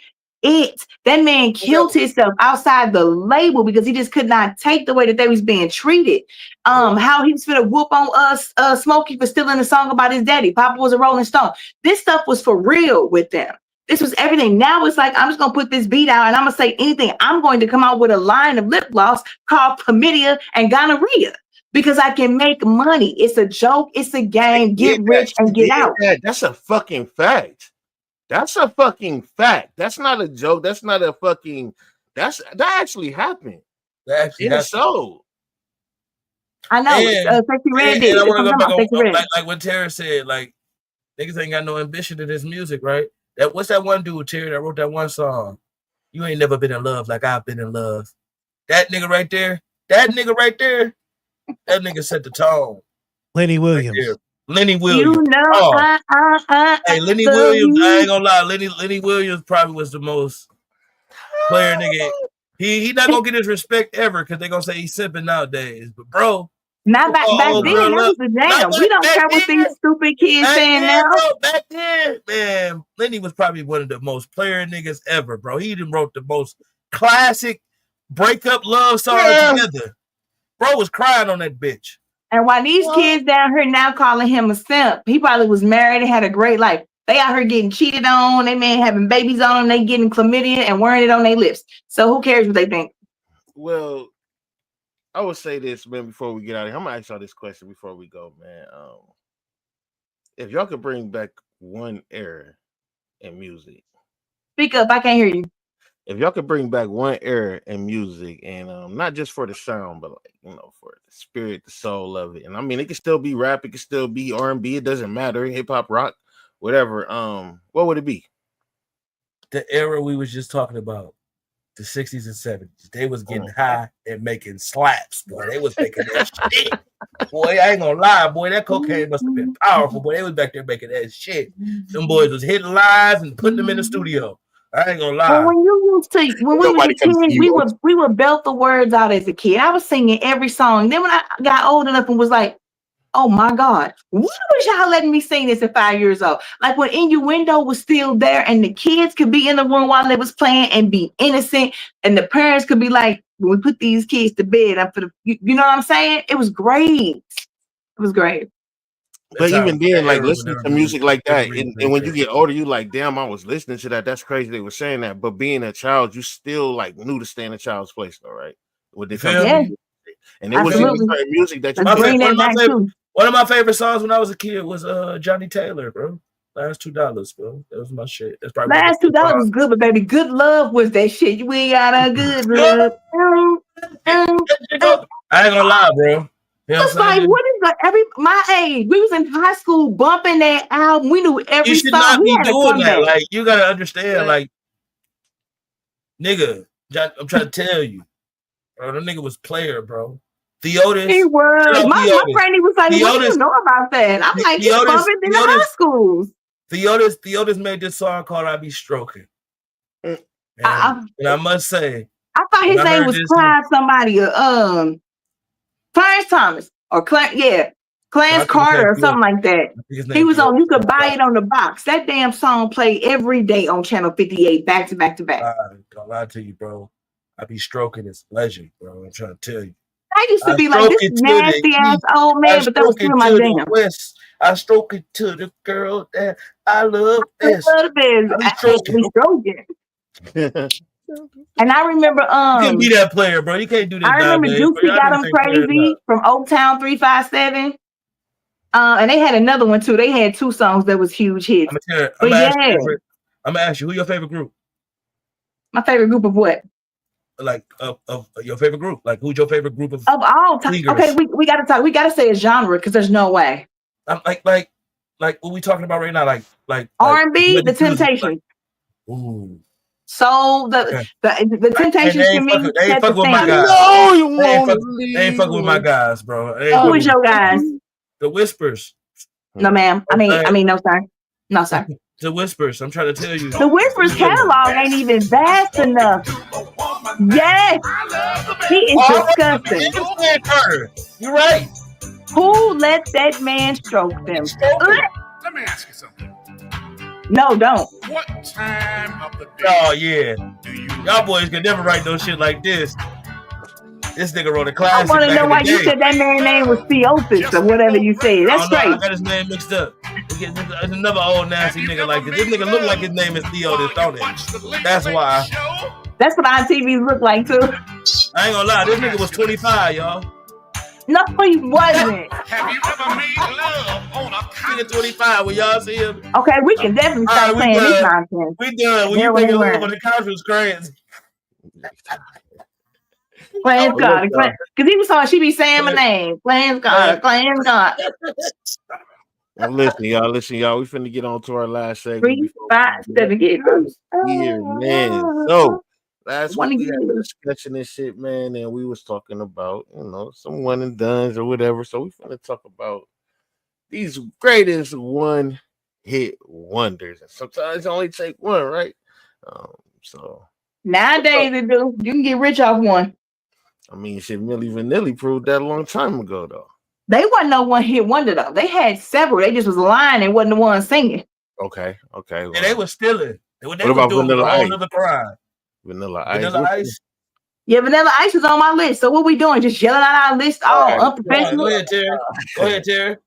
it. That man killed himself outside the label because he just could not take the way that they was being treated. How he was gonna whoop on us, Smokey, for stealing a song about his daddy. Papa was a Rolling Stone. This stuff was for real with them. This was everything. Now it's like, I'm just going to put this beat out and I'm going to say anything. I'm going to come out with a line of lip gloss called chlamydia and gonorrhea because I can make money. It's a joke. It's a game. Get rich and get out. That's a fucking fact. That's a fucking fact. That's not a joke. That's not a fucking, that actually happened. That actually happened. So. I know. Sexy Red did. I want to go back on, like what Tera said, like, niggas ain't got no ambition to this music, right? What's that one dude, Terry, that wrote that one song? You ain't never been in love like I've been in love. That nigga right there, that nigga set the tone. Lenny Williams. Right Lenny Williams. You know, hey, Lenny Williams, I ain't gonna lie. Lenny Williams probably was the most player nigga. He not gonna get his respect ever because they gonna say he's simping nowadays. But bro, not back then, that was the jam. We don't care what these stupid kids saying now. Bro, back then, man, Lenny was probably one of the most player niggas ever, bro. He even wrote the most classic breakup love songs together. Bro was crying on that bitch. And while these kids down here now calling him a simp, he probably was married and had a great life. They out here getting cheated on. They man having babies on them. They getting chlamydia and wearing it on their lips. So who cares what they think? Well, I would say this, man, before we get out of here. I'm gonna ask y'all this question before we go, man. If y'all could bring back one era in music. Speak up, I can't hear you. If y'all could bring back one era in music, and not just for the sound, but like, you know, for the spirit, the soul of it. And I mean, it could still be rap, it could still be R&B, it doesn't matter, hip hop, rock, whatever. What would it be? The era we was just talking about. The 60s and 70s, they was getting high and making slaps, boy. They was making that shit. Boy, I ain't gonna lie, boy. That cocaine must have been powerful, boy. They was back there making that shit. Them boys was hitting lives and putting them in the studio. I ain't gonna lie. Well, when we were kids, we would belt the words out as a kid. I was singing every song. Then when I got old enough and was like, oh my God, why was y'all letting me sing this at 5 years old? Like when Innuendo was still there and the kids could be in the room while they was playing and be innocent. And the parents could be like, when we put these kids to bed, you know what I'm saying? It was great. It was great. But even then, like era would listening never to be music like that, and when you replaced. get older, you like, damn, I was listening to that. That's crazy. They were saying that, but being a child, you still like knew to stay in a child's place, though, right? When they You come feel to Yeah, me? and it was even absolutely. certain music that you Let's couldn't. bring that back too. One of my favorite songs when I was a kid was Johnny Taylor, bro. Last $2, bro. That was my shit. That's probably one of Last the $2 was good, but baby, good love was that shit. We got a good love. I ain't gonna lie, bro. You know what It's I'm like, saying? what is my age? We was in high school bumping that album. We knew You every should song. not We be had a doing that. comeback. Like, you gotta understand, like, nigga, I'm trying to tell you, bro. The nigga was player, bro. Theotis. He was. My Theotis. friend, he was like, what do you Theotis. know about that? I'm like, he's bumping in the high schools. Theotis made this song called "I Be Stroking," and I must say, I thought his name was Clyde somebody, Clarence Thomas or Clarence Carter or something like that. He was on. You could buy it on the box. That damn song played every day on Channel 58, back to back to back. Don't lie to you, bro. I Be Stroking is legend, bro. I'm trying to tell you. I used to be like this nasty ass old man, but that was still my jam. I stroke it to the girl that I love best. We stroking. And I remember, you can't be that player, bro. You can't do this. I remember Juicy Got Him Crazy from Oaktown 357. And they had another one too. They had 2 songs that was huge hits. I'm gonna ask you, who your favorite group? My favorite group of what? Like of your favorite group? Like who's your favorite group of all time? Okay, we gotta talk. We gotta say a genre because there's no way. I'm like what we talking about right now? Like R&B, The Temptations. Ooh. So the Temptations to me. They ain't fuck with my guys. No, you won't. They ain't fuck with my guys, bro. Who is your guys? The Whispers. No, ma'am. I mean, no, sir. No, sir. The Whispers. I'm trying to tell you. The Whispers catalog ain't even vast enough. Yes. He is disgusting. You're right. Who let that man stroke them? Let me ask you something. No, don't. What time of the day? Oh, yeah. Y'all boys can never write no shit like this. This nigga wrote a classic. I want to know why you said that man's name was Theophis or whatever you said. That's right. I got his name mixed up. There's another old nasty nigga like this. This nigga look like his name is Theotis, don't it? That's why. That's what our TVs look like too. I ain't gonna lie. This nigga was 25, y'all. No, he wasn't. Have you ever made love on a nigga 25 when y'all see him? Okay, we can definitely start playing this nonsense. We done. When you making love on the couch was crazy. Clarence God, because he was talking, she be saying my name. Clarence God, Clarence God. Listen, y'all. We finna get on to our last segment. 3, 5, 7 years. Here, man. So last week we had a discussion and shit, man, and we was talking about, some one and dones or whatever. So we finna talk about these greatest one hit wonders. And sometimes it only take one, right? So nowadays it do. You can get rich off one. I mean, shit, Milli Vanilli proved that a long time ago, though. They wasn't no one hit wonder though. They had several. They just was lying and wasn't the one singing. Okay. Well, and they were stealing. What about Vanilla Ice? Vanilla Ice. Yeah, Vanilla Ice was on my list. So what we doing? Just yelling out our list all unprofessional? Go ahead, Tera.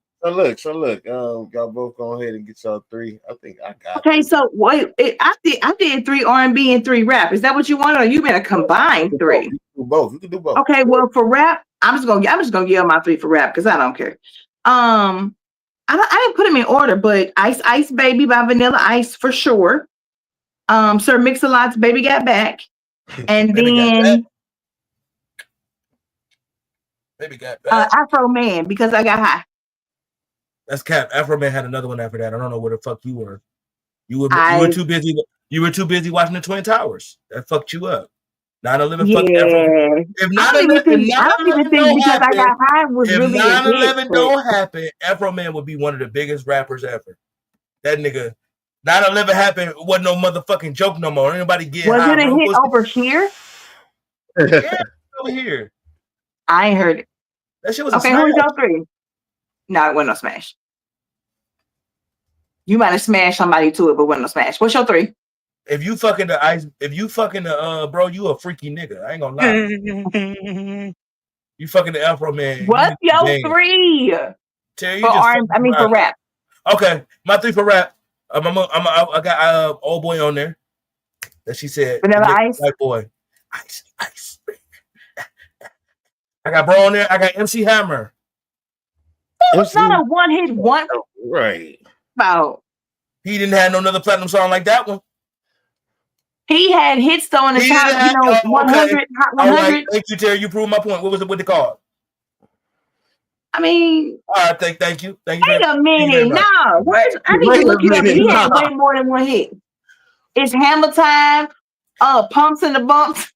So look, y'all both go ahead and get y'all 3. I think I got. Okay, so wait, I did 3 R&B and 3 rap. Is that what you want, or you better combine 3? You can do both. Okay, well for rap, I'm just gonna give my 3 for rap because I don't care. I didn't put them in order, but Ice Baby by Vanilla Ice for sure. Sir Mix-a-Lot's Baby Got Back, and then Baby Got Back. Afro Man because I got high. That's cap. Afro Man had another one after that. I don't know where the fuck you were. You were too busy. You were too busy watching the Twin Towers. That fucked you up. 9/11 fucked Afro. If 9/11 don't happen, Afro Man would be one of the biggest rappers ever. That nigga. 9/11 happened. It wasn't no motherfucking joke no more. Anybody get was high, it a hit over here? Yeah, over here. I ain't heard it. That shit was okay. Who's your 3? No, it wasn't no smash. You might have smashed somebody to it, but wasn't no smash. What's your 3? If you fucking the bro, you a freaky nigga. I ain't gonna lie. You fucking the Afro Man. What's your 3? Terry, you For just for rap. Okay, my 3 for rap. I got old boy on there that she said Vanilla Ice. white boy. Ice. I got bro on there. I got MC Hammer. It's not a one-hit one. Right. About. He didn't have no another platinum song like that one. He had hits though in the top, 100, Hot 100. All right, thank you, Terry. You proved my point. What was it with the card? I mean, all right, thank you. Wait a minute, no. I need to look it up. He had way more than one hit. It's Hammer Time, Pumps and the Bumps.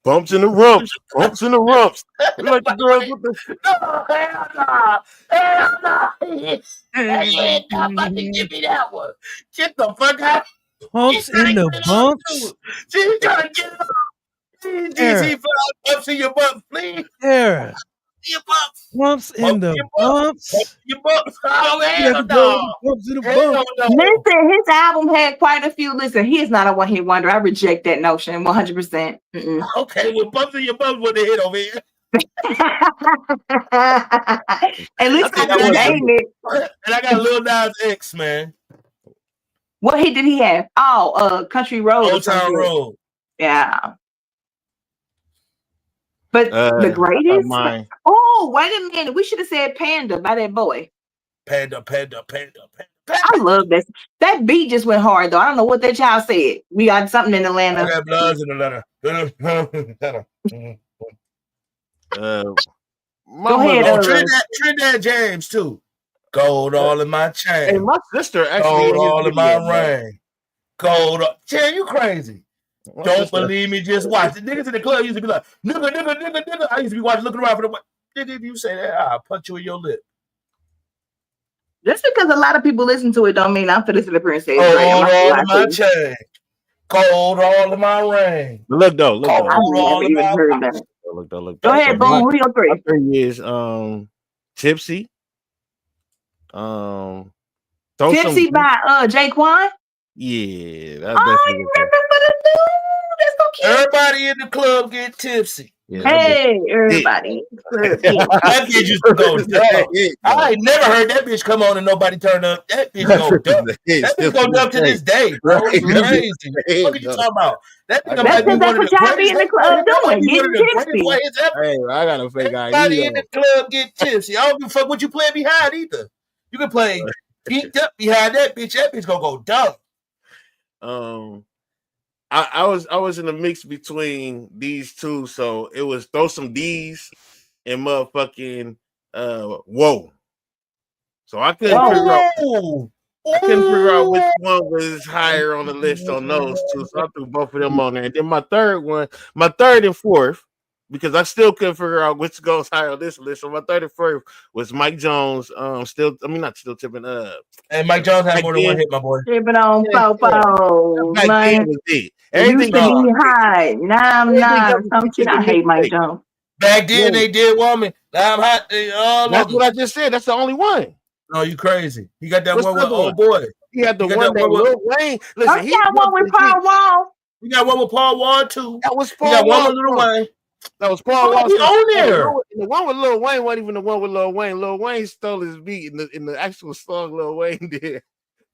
Bumps in the rumps. Bumps in the rumps. Like the girls with the hell no. You ain't not about to give me that one. Get the fuck out. Pumps in the bumps. She's trying to get it off. DC bumps in your bumps, please. Tera. Your bumps. Bumps in the bumps. Your bumps. Oh, hell no. Bumps in the bumps. Listen, his album had quite a few. Listen, he is not a one-hit wonder. I reject that notion 100%. Okay, well, bumps in your bumps with the hit over here. At least I can name it. And I got Lil Nas X, man. What hit did he have? Oh, Country Road. Old Town Road. Yeah. But the greatest? Oh, wait a minute. We should have said Panda by that boy. Panda. I love this. That beat just went hard, though. I don't know what that child said. We got something in Atlanta. I got bloods in Atlanta. Go ahead. Trinidad James, too. Gold all in my chain. Hey, my sister actually gold all in my ring. Gold. Chen, you crazy. Don't believe me, just watch. The niggas in the club used to be like, nigga. I used to be watching, looking around for the nigga. If you say that, I'll punch you in your lip. Just because a lot of people listen to it don't mean I'm for this to the princess. Gold all in my chain. Gold all in my ring. Look though. I've never even heard that. Look. Go ahead, boom. Who your three? My three is Tipsy. Tipsy by Jaquan. Yeah, that's definitely. That's so cute. Everybody in the club get tipsy. Yeah, hey, everybody. That bitch used to go dumb. I ain't never heard that bitch come on and nobody turn up. That bitch go dumb. That bitch go dumb to this day, bro. It's crazy. What are you talking about? That thing might be one of the greatest in the club doing. Hey, I got a fake idea. Everybody in the club get tipsy. I don't give a fuck what you play behind either. You can play geeked up behind that bitch. That bitch gonna go dumb. I was in a mix between these two, so it was throw some D's and motherfucking whoa. So I couldn't figure out which one was higher on the list on those two. So I threw both of them on there. And then my third and fourth, because I still couldn't figure out which goes higher on this list. So my third and fourth was Mike Jones. Not still tipping. And Mike Jones had more than one hit, my boy. Tipping on Popo. Back was it. Everything used to be high. Now I'm not. Some shit. I hate Mike Jones. Back then they did woman. Now I'm hot. That's what I just said. That's the only one. No, you crazy. He got that one with old boy. He had the one that Lil Wayne. Listen, he got one with Paul Wall. He got one with Paul Wall too. That was Paul Wall. He got one with Lil Wayne. That was Paul Wall. On there. The one with Lil Wayne wasn't even the one with Lil Wayne. Lil Wayne stole his beat in the actual song Lil Wayne did.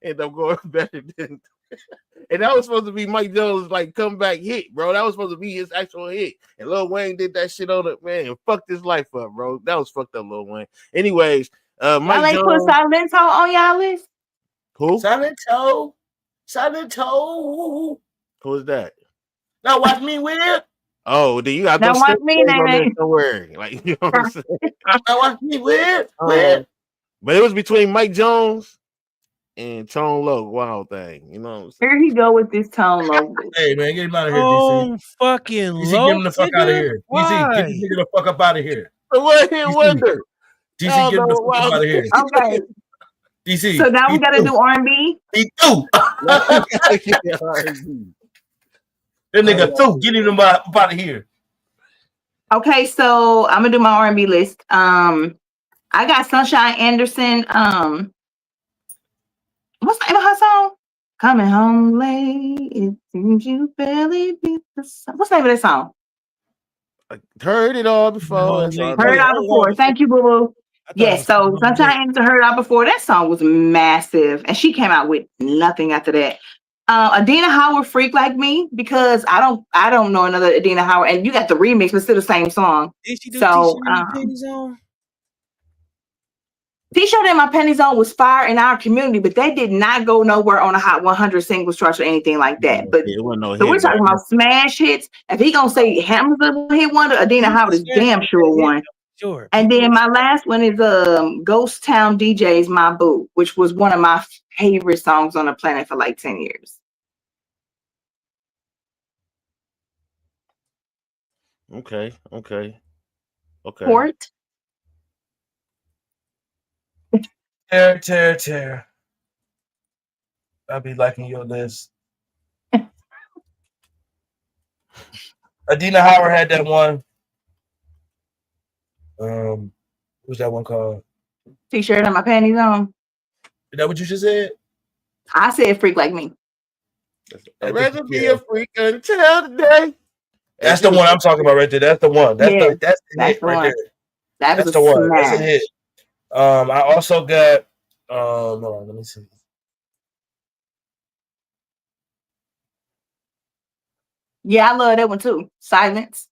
End up going better than. And that was supposed to be Mike Jones' like comeback hit, bro. That was supposed to be his actual hit. And Lil Wayne did that shit on it, man. Fucked his life up, bro. That was fucked up, Lil Wayne. Anyways, Mike Jones. Put Silento on y'all list? Who? Silento. Who is that? Now watch me with it. Oh, then you got now watch me, somewhere. Like, you know what I'm saying? Now watch me with it. But it was between Mike Jones and Tone Loc, Wild Thing. You know what I'm saying? Here he go with this Tone Loc. Hey man, get him out of here, DC. Fucking DC, get him the fuck out of here. DC, get this nigga the fuck up out of here. What hit wonder? DC, get him the fuck out of here. Okay. DC. So now we gotta do R&B. He threw. That nigga threw. Get him up out of here. Okay, so I'm gonna do my R&B list. I got Sunshine Anderson. What's the name of her song? Coming home late. It seems you barely beat the sun. What's the name of that song? I heard it all before. Heard it all before. Thank you, boo boo. Yes, so sometimes I heard out before that song was massive, and she came out with nothing after that. Adina Howard, "Freak Like Me," because I don't know another Adina Howard, and you got the remix, but still the same song. Did she do So, T-shirt and panties on? T-shirt and my panties on was fire in our community, but they did not go nowhere on a Hot 100 singles chart or anything like that. But it wasn't no so we're hit, talking man. about smash hits. If he gonna say Hamza hit wonder, Adina Howard is damn sure one. Sure. And then my last one is Ghost Town DJ's "My Boo," which was one of my favorite songs on the planet for like 10 years. Okay. Court. Tera. I'll be liking your list. Adina Howard had that one. What's that one called? T-shirt and my panties on. Is that what you just said? I said "Freak Like Me." I'd rather be a freak until the day. That's the one I'm talking about right there. That's the one. That's the that's hit the right one. there. That's the one. That's a hit. I also got hold on, let me see. Yeah, I love that one too. "Silence."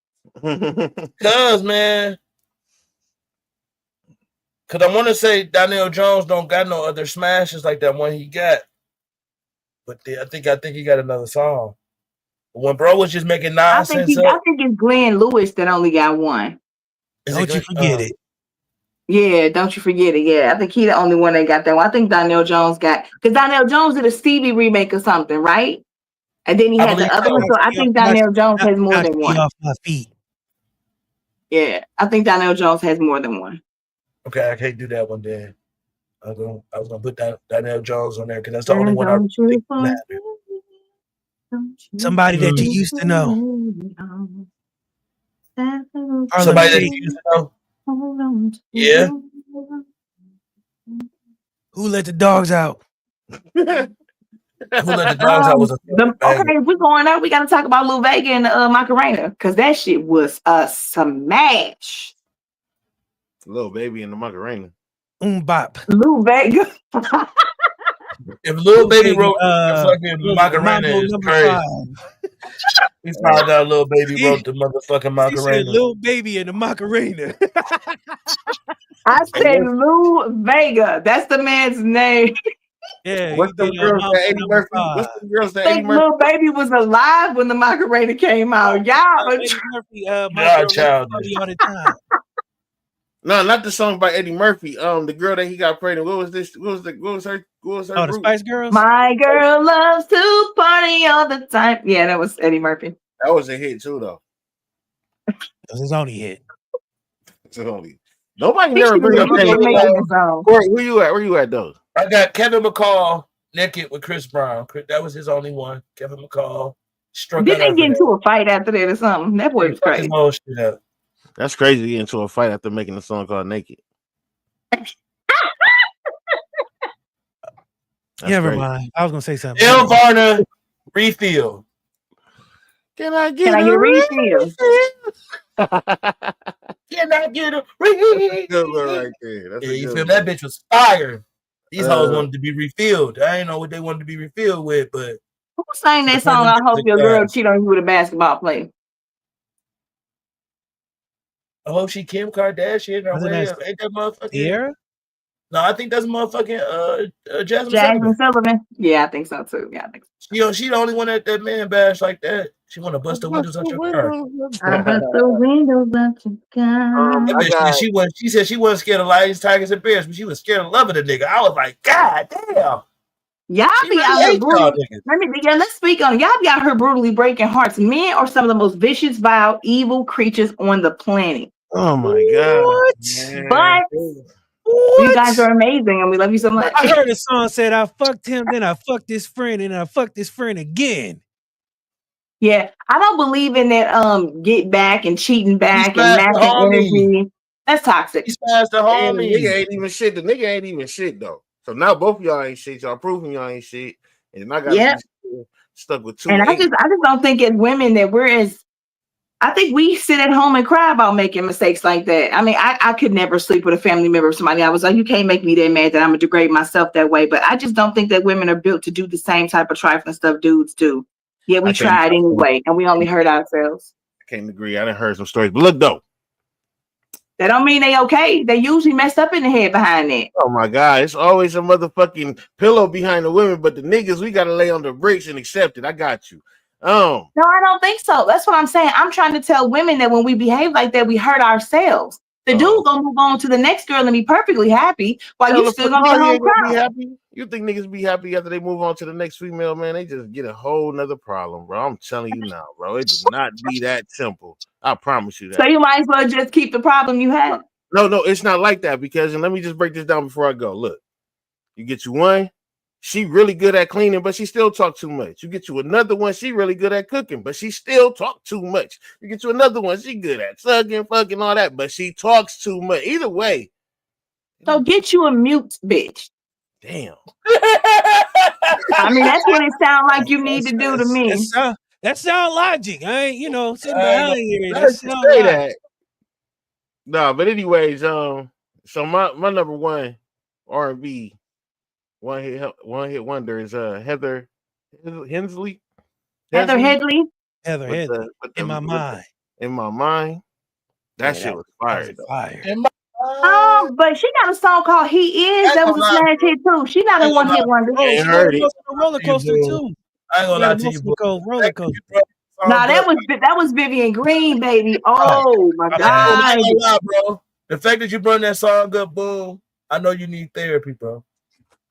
Cause I want to say Donnell Jones don't got no other smashes like that one he got. But I think he got another song. When bro was just making nonsense I think it's Glenn Lewis that only got one. Don't you forget it. Yeah, don't you forget it. Yeah, I think he the only one that got that one. I think Donnell Jones got, because Donnell Jones did a Stevie remake or something, right? And then he had the other one. So I think Donnell Jones has more than one. Off my feet. Yeah, I think Donnell Jones has more than one. Okay, I can't do that one then. I was gonna put Donnell Jones on there because that's the only one I think mattered. Somebody that you used to know. Somebody that you used to know. Yeah. Who let the dogs out? Who let the dogs out was a okay, we're going up. We got to talk about Lil Vega and Macarena, because that shit was a smash. Lil Baby and the Macarena. Bop. Lil Vega. If Lil Baby wrote fucking Macarena, is crazy. We found out Lil Baby wrote the motherfucking Macarena. Lil Baby and the Macarena. I said Lil Vega. That's the man's name. Yeah. What's the girls that Eddie Murphy? What's the girls that Eddie Murphy? Lil Baby was alive when the Macarena came out. Y'all Eddie Murphy, y'all childish all the time. No, not the song by Eddie Murphy. The girl that he got pregnant. What was this? What was her? Oh, the Spice Girls. My girl loves to party all the time. Yeah, that was Eddie Murphy. That was a hit too, though. That was his only hit. Nobody never bring up that. Where you at? Where you at, though? I got Kevin McCall naked with Chris Brown. That was his only one. Kevin McCall struck. Didn't they get into a fight after that or something? That boy was crazy. That's crazy to get into a fight after making a song called Naked. Never mind. I was gonna say something. El Varner refill. Can I get a refill? Can I get a refill? Good one right there. That's you feel that bitch was fire. These hoes wanted to be refilled. I didn't know what they wanted to be refilled with, but who sang that song? I hope your girl cheat on you with a basketball player. I hope she Kim Kardashian or whatever. Ain't that motherfucking Tera? No, I think that's motherfucking Jasmine Sullivan. Yeah, I think so too. Yeah, I think so. She the only one that man bash like that. She want to bust the windows out your car. I bust the windows out your car. She said she wasn't scared of lions, tigers, and bears, but she was scared of loving the nigga. I was like, God damn. Y'all be out here brutally. Let's speak on it. Y'all be out here brutally breaking hearts. Men are some of the most vicious, vile, evil creatures on the planet. Oh my God. But you guys are amazing and we love you so much. I heard a song said I fucked him, then I fucked his friend, and I fucked his friend again. Yeah, I don't believe in that get back and cheating back and matching energy. That's toxic. He's past the homie. The nigga ain't even shit. The nigga ain't even shit though. So now both of y'all ain't shit. Y'all proving y'all ain't shit. And I got stuck with two. And I just don't think as women that we're as I think we sit at home and cry about making mistakes like that. I mean, I could never sleep with a family member of somebody. I was like, you can't make me that mad that I'm gonna degrade myself that way. But I just don't think that women are built to do the same type of trifling stuff dudes do. Yeah, we tried anyway, and we only hurt ourselves. I can't agree. I done heard some stories, but look though. That don't mean they okay. They usually messed up in the head behind it. Oh my God, it's always a motherfucking pillow behind the women, but the niggas, we gotta lay on the bricks and accept it. I got you. No, I don't think so. That's what I'm saying. I'm trying to tell women that when we behave like that, we hurt ourselves. The dude gonna move on to the next girl and be perfectly happy while you still gonna be home crying. Happy. You think niggas be happy after they move on to the next female, man? They just get a whole nother problem, bro. I'm telling you now, bro. It does not be that simple. I promise you that. So you might as well just keep the problem you had. No, it's not like that because, and let me just break this down before I go. Look, you get you one, she really good at cleaning, but she still talk too much. You get you another one, she really good at cooking, but she still talk too much. You get you another one, she good at sucking, fucking, all that, but she talks too much. Either way. So get you a mute bitch. Damn. I mean, that's what it sounds like you need to do to me. That sound logic. I ain't, sitting behind here. That sound say that. No, but anyways, so my number one R&B one hit wonder is Heather Hensley. Heather Headley. In my mind. In my mind. That shit was fire. But she got a song called "He Is." That was a smash hit too. She got a one hit wonder. Oh, she heard it. Roller coaster too. I ain't gonna lie to you, roller coaster. Nah, that was Vivian Green, baby. Oh my God. I ain't gonna lie, bro. The fact that you brought that song up, boom. I know you need therapy, bro.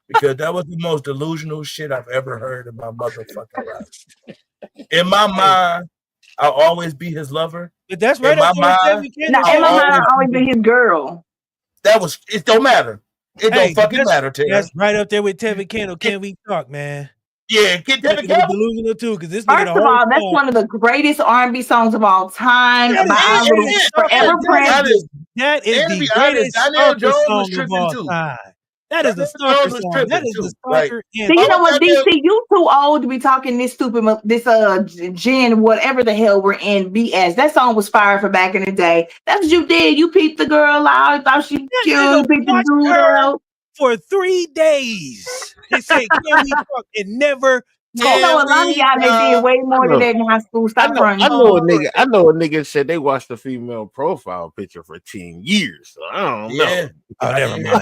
Because that was the most delusional shit I've ever heard in my motherfucking life. In my mind, I'll always be his lover. But that's right. In my mind, in my mind, I'll always be his girl. It don't matter. It don't fucking matter, Tera. That's right up there with Tevin Kendall. Can we talk, man? Yeah, get Tevin Kendall. Delusional too, because this. First of all, that's one of the greatest R&B songs of all time. That is the greatest stalker song of all time. That is the stalker song. That is the stalker. So you know what, DC? You too old to be talking this stupid, gen, whatever the hell we're in. BS. That song was fire for back in the day. That's what you did. You peeped the girl out. Thought she cute. You peeped the dude out. For 3 days, they say, "Can we talk?" and never. I know a lot of y'all that did way more than that in high school. Stop running. I know a nigga said they watched the female profile picture for 10 years. So I don't know. Oh, never mind.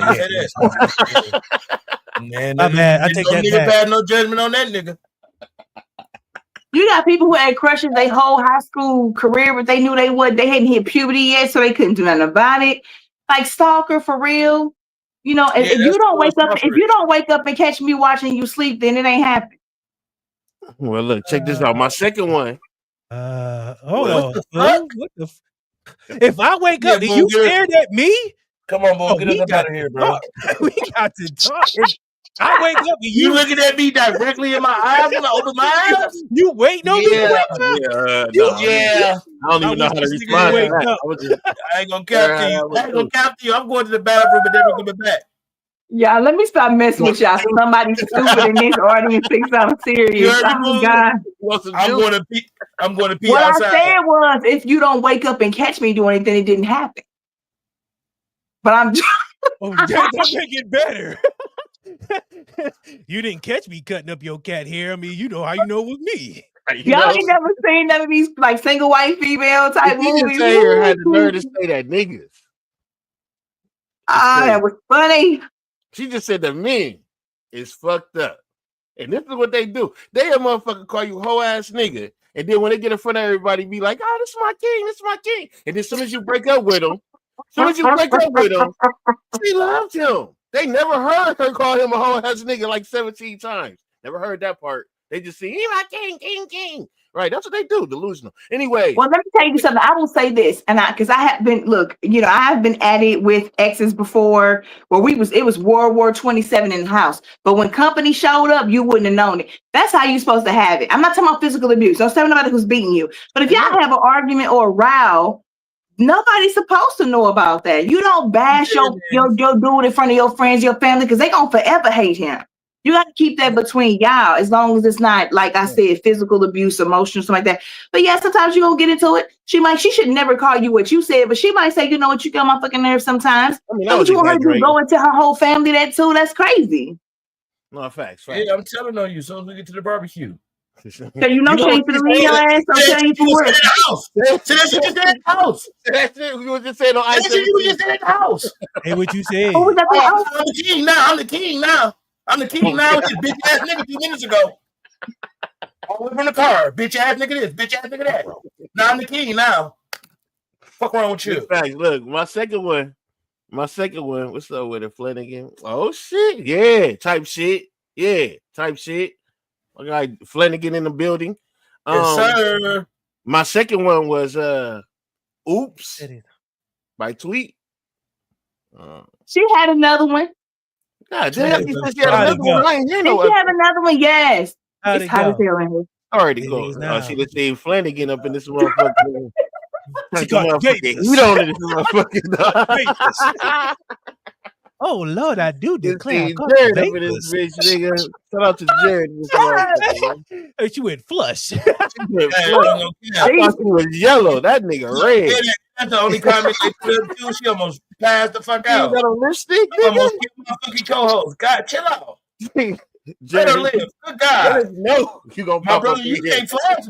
Man, I take that back. Bad, no judgment on that nigga. You got people who had crushes their whole high school career, but they knew they hadn't hit puberty yet, so they couldn't do nothing about it. Like stalker for real. You know, if you don't wake up and catch me watching you sleep, then it ain't happening. Well, look, check this out. My second one. Hold on. What the if I wake up and you stared at me? Come on, boy, get us out of here, bro. We got to talk. I wake up and you looking at me directly in my eyes when I open my eyes? You waiting on me to wake up? I don't even know how to respond. I ain't gonna capture you. I'm going to the bathroom and never coming back. Yeah, let me stop messing with y'all. Somebody stupid in this audience thinks I'm serious. Oh God. I'm going to pee what outside. I said was, if you don't wake up and catch me doing anything, it didn't happen. But I'm that make it better. You didn't catch me cutting up your cat hair. I mean, you know how you know it was me. Y'all ain't never seen none of these like single white female type movies. You had the nerve to say that niggas. That was funny. She just said the men is fucked up. And this is what they do. They a motherfucker call you hoe ass nigga. And then when they get in front of everybody, be like, oh, this is my king, this is my king. And then as soon as you break up with him, she loved him. They never heard her call him a hoe ass nigga like 17 times. Never heard that part. They just see, he my king, king, king. Right, that's what they do, delusional. Anyway. Well, let me tell you something. I will say this, and because I have been, I have been at it with exes before where it was World War 27 in the house. But when company showed up, you wouldn't have known it. That's how you're supposed to have it. I'm not talking about physical abuse. Don't tell nobody who's beating you. But if y'all have an argument or a row, nobody's supposed to know about that. You don't bash your dude in front of your friends, your family, because they gonna forever hate him. You got to keep that between y'all, as long as it's not, like I said, physical abuse, emotional, something like that. But yeah, sometimes you gonna get into it. She should never call you what you said, but she might say, you know what, you get on my fucking nerves sometimes. I mean, So what you want her to do? Go into her whole family that too? That's crazy. No, facts. Yeah, I'm telling on you. So as we get to the barbecue. So you know she ain't finna leave your ass. I'm telling you for what. So that's what you said in the house. That's it. We were just saying on ice. That's what you just said in the house. Hey, what you said? Who was that? Oh, I'm the king now. I'm the king now. I'm the king now. This bitch ass nigga 2 minutes ago. All the way from the car. Bitch ass nigga this. Bitch ass nigga that. Now I'm the king now. Fuck wrong with you? Facts. Look, my second one. What's up with it, Flanagan? Oh shit. Yeah. Type shit. I got Flanagan in the building. Yes, sir. My second one was Oops by Tweet. She had another one. God damn, she said she had another one. I ain't hear no Did she have another one? Yes. How'd It's it hot as go? hell in here. Already go. She just seen Flanagan up in this motherfucker. She got You don't in this motherfucker. Oh Lord, I do declare. Jared up in this bitch, nigga. Shout out to Jared. Hey, she went flush. I thought she was yellow. That nigga red. That's the only comment they could do. She almost passed the fuck out. You got a lipstick, nigga? Almost killed my fucking co-host. God, chill out. Let her live. Good God. No, you gonna my brother, you can't flash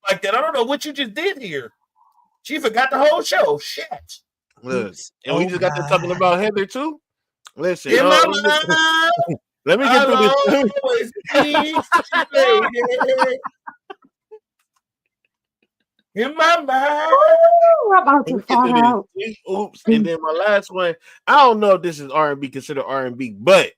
like that. I don't know what you just did here. She forgot the whole show. Shit. Look, and we just got to talking about Heather too. Listen, in my mind, let me get through this. In my mind, I'm about to fall out. Oops, and then my last one. I don't know if this is R&B, considered R&B, but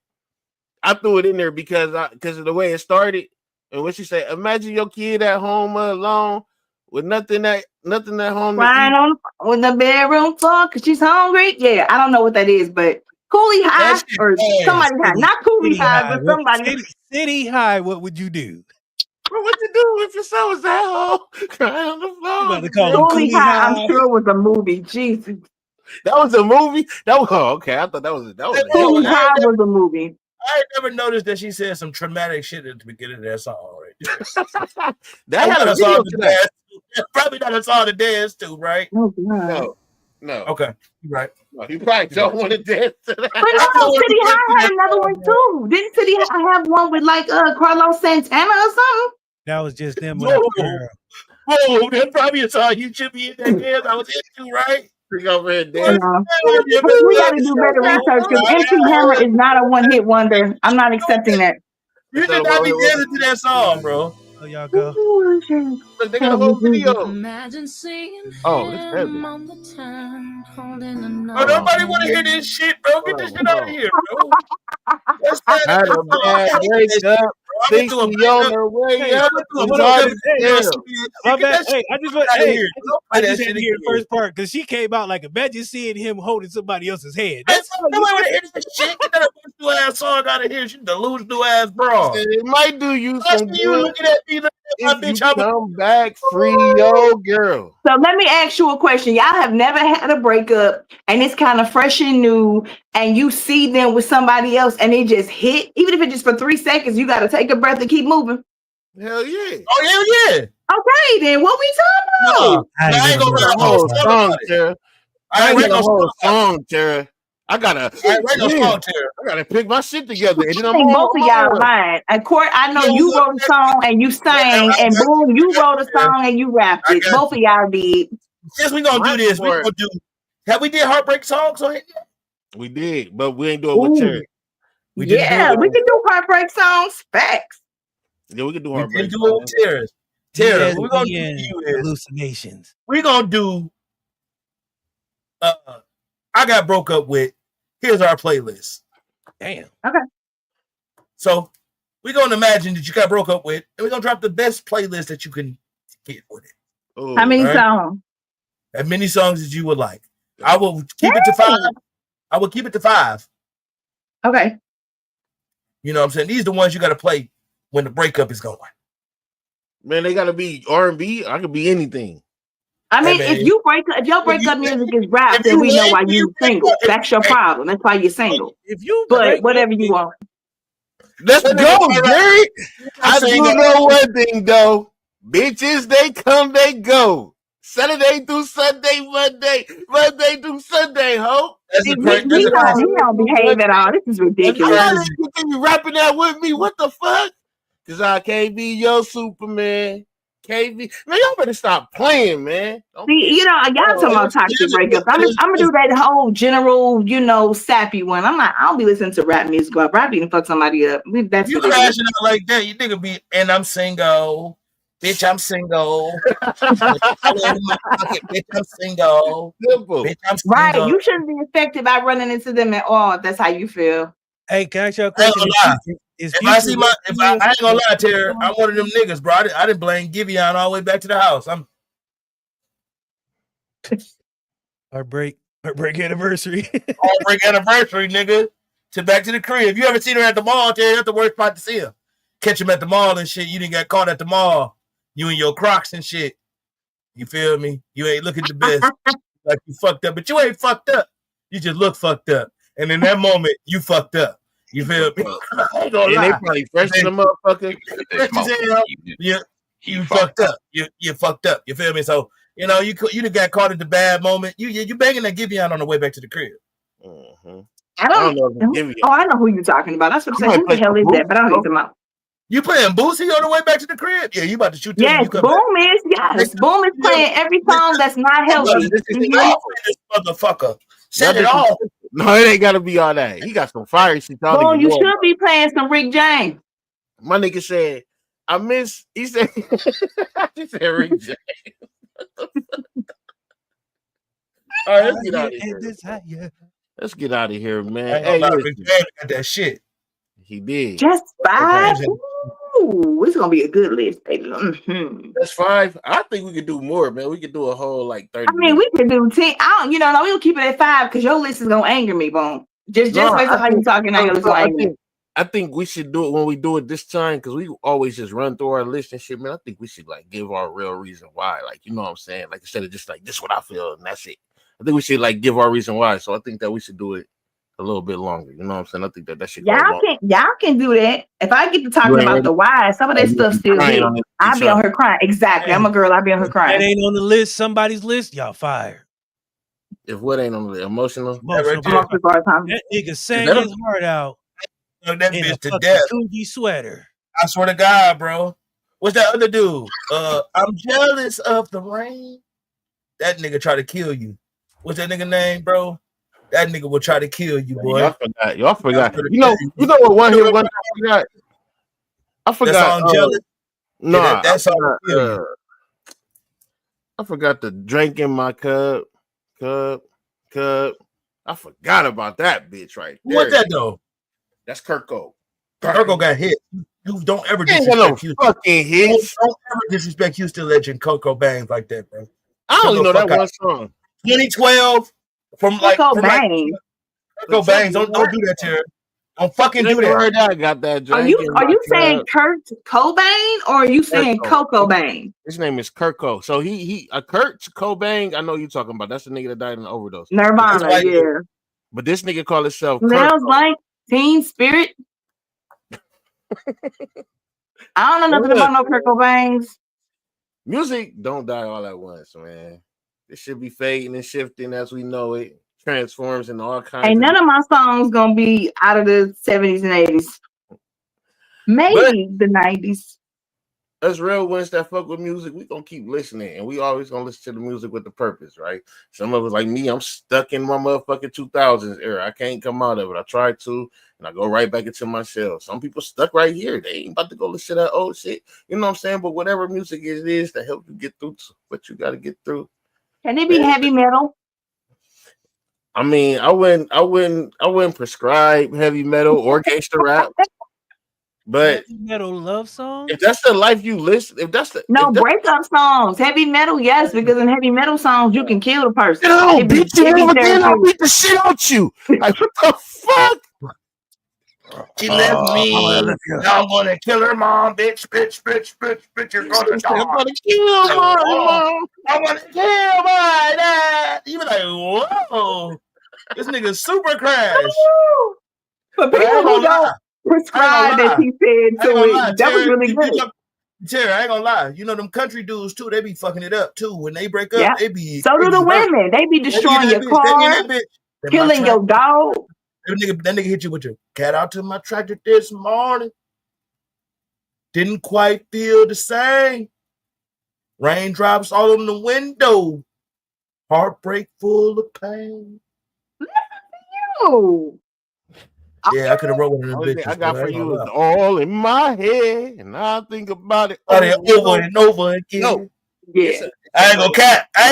I threw it in there because of the way it started. And what she said, imagine your kid at home alone with nothing at home. Crying on the bedroom floor because she's hungry. Yeah, I don't know what that is, but Coolie High or somebody high, not Coolie High, but somebody. City High. What would you do? What you do if your son was at home crying on the floor? Coolie High, I'm sure was a movie. Jesus, that was a movie. That was okay. I thought that was Coolie High was a movie. I never noticed that she said some traumatic shit at the beginning of that song. Right? That had a video to that. Probably not a song to dance to, right? Oh, God. No. Okay, you're right. No, you probably don't want to dance to that. But no, City High had another one too. Didn't City High have one with like Carlos Santana or something? That was just them. Whoa, that's probably a song you should be in that dance. I was into, right? Over here, dance. We got to do better research because MC Hammer is not a one-hit wonder. I'm not accepting that. You should not be dancing to that song, bro. Oh, y'all go. Look, they got a whole video. Imagine seeing oh, it's heavy. on the turn, holding Oh, nobody want to hear this shit, bro. Get this shit out of here, bro. That's had a bad wake up. Think she on her way up. My bad. Hey, I just had to hear the first part because she came out like imagine seeing him holding somebody else's head. That's nobody want to hear this shit. Get that new ass song out of here. She delusional ass bro. It might do you some good. Looking at me, if you come back free, yo, girl. So let me ask you a question. Y'all have never had a breakup and it's kind of fresh and new and you see them with somebody else and it just hit, even if it's just for 3 seconds, you got to take a breath and keep moving. Hell yeah. Oh, hell yeah. Okay, then what we talking about? I ain't gonna write a whole song, Tera. I ain't write a whole song, Tera. I gotta pick my shit together. And then I think both of y'all lying. And Court, I know you wrote a song and you sang, and boom, you wrote a song and you rapped it. Both of y'all did. Yes, we gonna do this. We gonna do. Have we did heartbreak songs on here? We did, but we ain't do it with Tera. We can do heartbreak songs. Facts. Yeah, we can do heartbreak. We can do it with Tera. Tera, we're gonna do hallucinations. We're gonna do. I got broke up with. Here's our playlist. Damn. Okay. So we're gonna imagine that you got broke up with, and we're gonna drop the best playlist that you can get with it. How many songs? As many songs as you would like. I will keep it to 5. I will keep it to 5. Okay. You know what I'm saying? These are the ones you got to play when the breakup is going. Man, they got to be R&B. I could be anything. I mean, if your breakup music is rap, then we know why you single. That's your problem. That's why you're single. But whatever you want. Let's That go, nigga, Jerry. I do single. know one thing though. Bitches, they come, they go. Saturday through Sunday, Monday through Sunday, ho. That's He a crazy. That's a don't, crazy. he don't behave at all. This is That's ridiculous. crazy. You can be rapping that with me. What the fuck? Cause I can't be your Superman. Can't be. Man, y'all better stop playing, man. Don't See, piss you know, y'all talking about toxic breakups. I'm gonna do that whole general, sappy one. I'll be listening to rap music. But rap even fuck somebody up. That's You ridiculous. crashing out like that, you nigga be, and I'm single. Bitch, I'm single. In my pocket, bitch, I'm single. Simple. Bitch, I'm Right. single. You shouldn't be affected by running into them at all. If that's how you feel. Hey, can I ask you a I ain't question? gonna lie. Is If I Future see I ain't gonna lie, Tara, I'm one of them niggas, bro. I didn't blame Giveon all the way back to the house. I'm Heartbreak anniversary? heartbreak anniversary, nigga. To back to the crib. You ever seen her at the mall, Tara? That's the worst spot to see her. Catch him at the mall and shit. You didn't get caught at the mall. You and your Crocs and shit. You feel me? You ain't looking the best. Like you fucked up, but you ain't fucked up. You just look fucked up. And in that moment, you fucked up. You feel me? I ain't gonna And they lie. probably fresh to the motherfucker. Fresh as hell. You fucked up. You fucked up. You feel me? So you done got caught at the bad moment. You banging that Giveon on the way back to the crib. Mm-hmm. I don't know if it's Giveon. Oh, I know who you're talking about. That's what I'm saying. Who the hell is that? But I don't need to know. You playing Boosie on the way back to the crib? Yeah, you about to shoot them. Yes, Boom is Boom is playing every song that's not healthy. This motherfucker. Set it off. No, it ain't gotta be all that. He got some fire shit. Boom, you should be playing some Rick James. My nigga said, he said he said Rick James. All right, let's get out of here. Let's get out of here, man. Hey, Rick James got that shit. He did. Just 5. Ooh, it's gonna be a good list, baby. Mm-hmm. That's 5. I think we could do more, man. We could do a whole 30. I mean, we could do 10. We'll keep it at 5 because your list is gonna anger me, Boom. Just based on how you talking now, your list gonna anger me. I think we should do it when we do it this time because we always just run through our list and shit, man. I think we should give our real reason why, you know what I'm saying? Instead of just this is what I feel and that's it. I think we should give our reason why. So I think that we should do it a little bit longer. You know what I'm saying? I think that should go y'all can do that. If I get to talking about the why, some of that stuff still hit. I'll be on her crying. Exactly. I'm a girl. I'll be on her crying. That ain't on the list. Somebody's list. Y'all fired. If what ain't on the emotional? That nigga sang his heart out. That bitch to death. Sweater. I swear to God, bro. What's that other dude? I'm jealous of the rain. That nigga try to kill you. What's that nigga name, bro? That nigga will try to kill you, boy. Y'all forgot. You know what one hit one I forgot? I forgot. That song Jealous. No, that song. I forgot to drink in my cup. I forgot about that bitch right there. What's that though? That's Kirko. Kirko got hit. You don't ever disrespect Houston. Fucking hits. Don't ever disrespect Houston legend Coco Bangs like that, bro. I only know that one song. 2012 from Coco Bangs. Coco Bangs. Don't do that to her. Don't fucking do that. I got that. Are you saying Kurt Cobain or are you saying Coco Bang? His name is Kirko. So he Kurt Cobain. I know you talking about. That's the nigga that died in an overdose. Nirvana, yeah. But this nigga called himself. Smells like Teen Spirit. I don't know nothing about no Kurt Cobains. Music don't die all at once, man. It should be fading and shifting as we know it. Transforms into all kinds. Ain't none of my songs gonna be out of the 70s and 80s. Maybe the 90s. Us real ones that fuck with music, we gonna keep listening, and we always gonna listen to the music with the purpose, right? Some of us, like me, I'm stuck in my motherfucking 2000s era. I can't come out of it. I try to, and I go right back into my shell. Some people stuck right here. They ain't about to go listen to that old shit. You know what I'm saying? But whatever music it is that help you get through what you got to get through. Can it be heavy metal? I mean, I wouldn't prescribe heavy metal or gangster rap. But heavy metal love song. If that's the life you listen, breakup songs, heavy metal, yes, because in heavy metal songs you can kill the person. I'll beat you, but then I'll beat the shit out you. Like what the fuck? She left me. Now I'm gonna kill her, mom, bitch. You're gonna die. I'm gonna kill my mom. I'm gonna kill my dad. You be like, whoa, this nigga's super crash. For people who don't, prescribed that he said I ain't to gonna lie, it. That was Terry. really good. Terry, I ain't gonna lie. You know them country dudes too. They be fucking it up too. When they break up, Yeah. they be So do the hurt. women. They be They be in destroying that your bitch. They be in car, that bitch. That my killing your tractor. dog. That nigga hit you with your cat out to my tractor this morning. Didn't quite feel the same. Raindrops all on the window. Heartbreak full of pain. Oh, Yeah, I could have wrote one of them Only thing bitches. I got but for ain't you gonna is lie. all in my head, and I think about it Over and over again. No, yeah. I ain't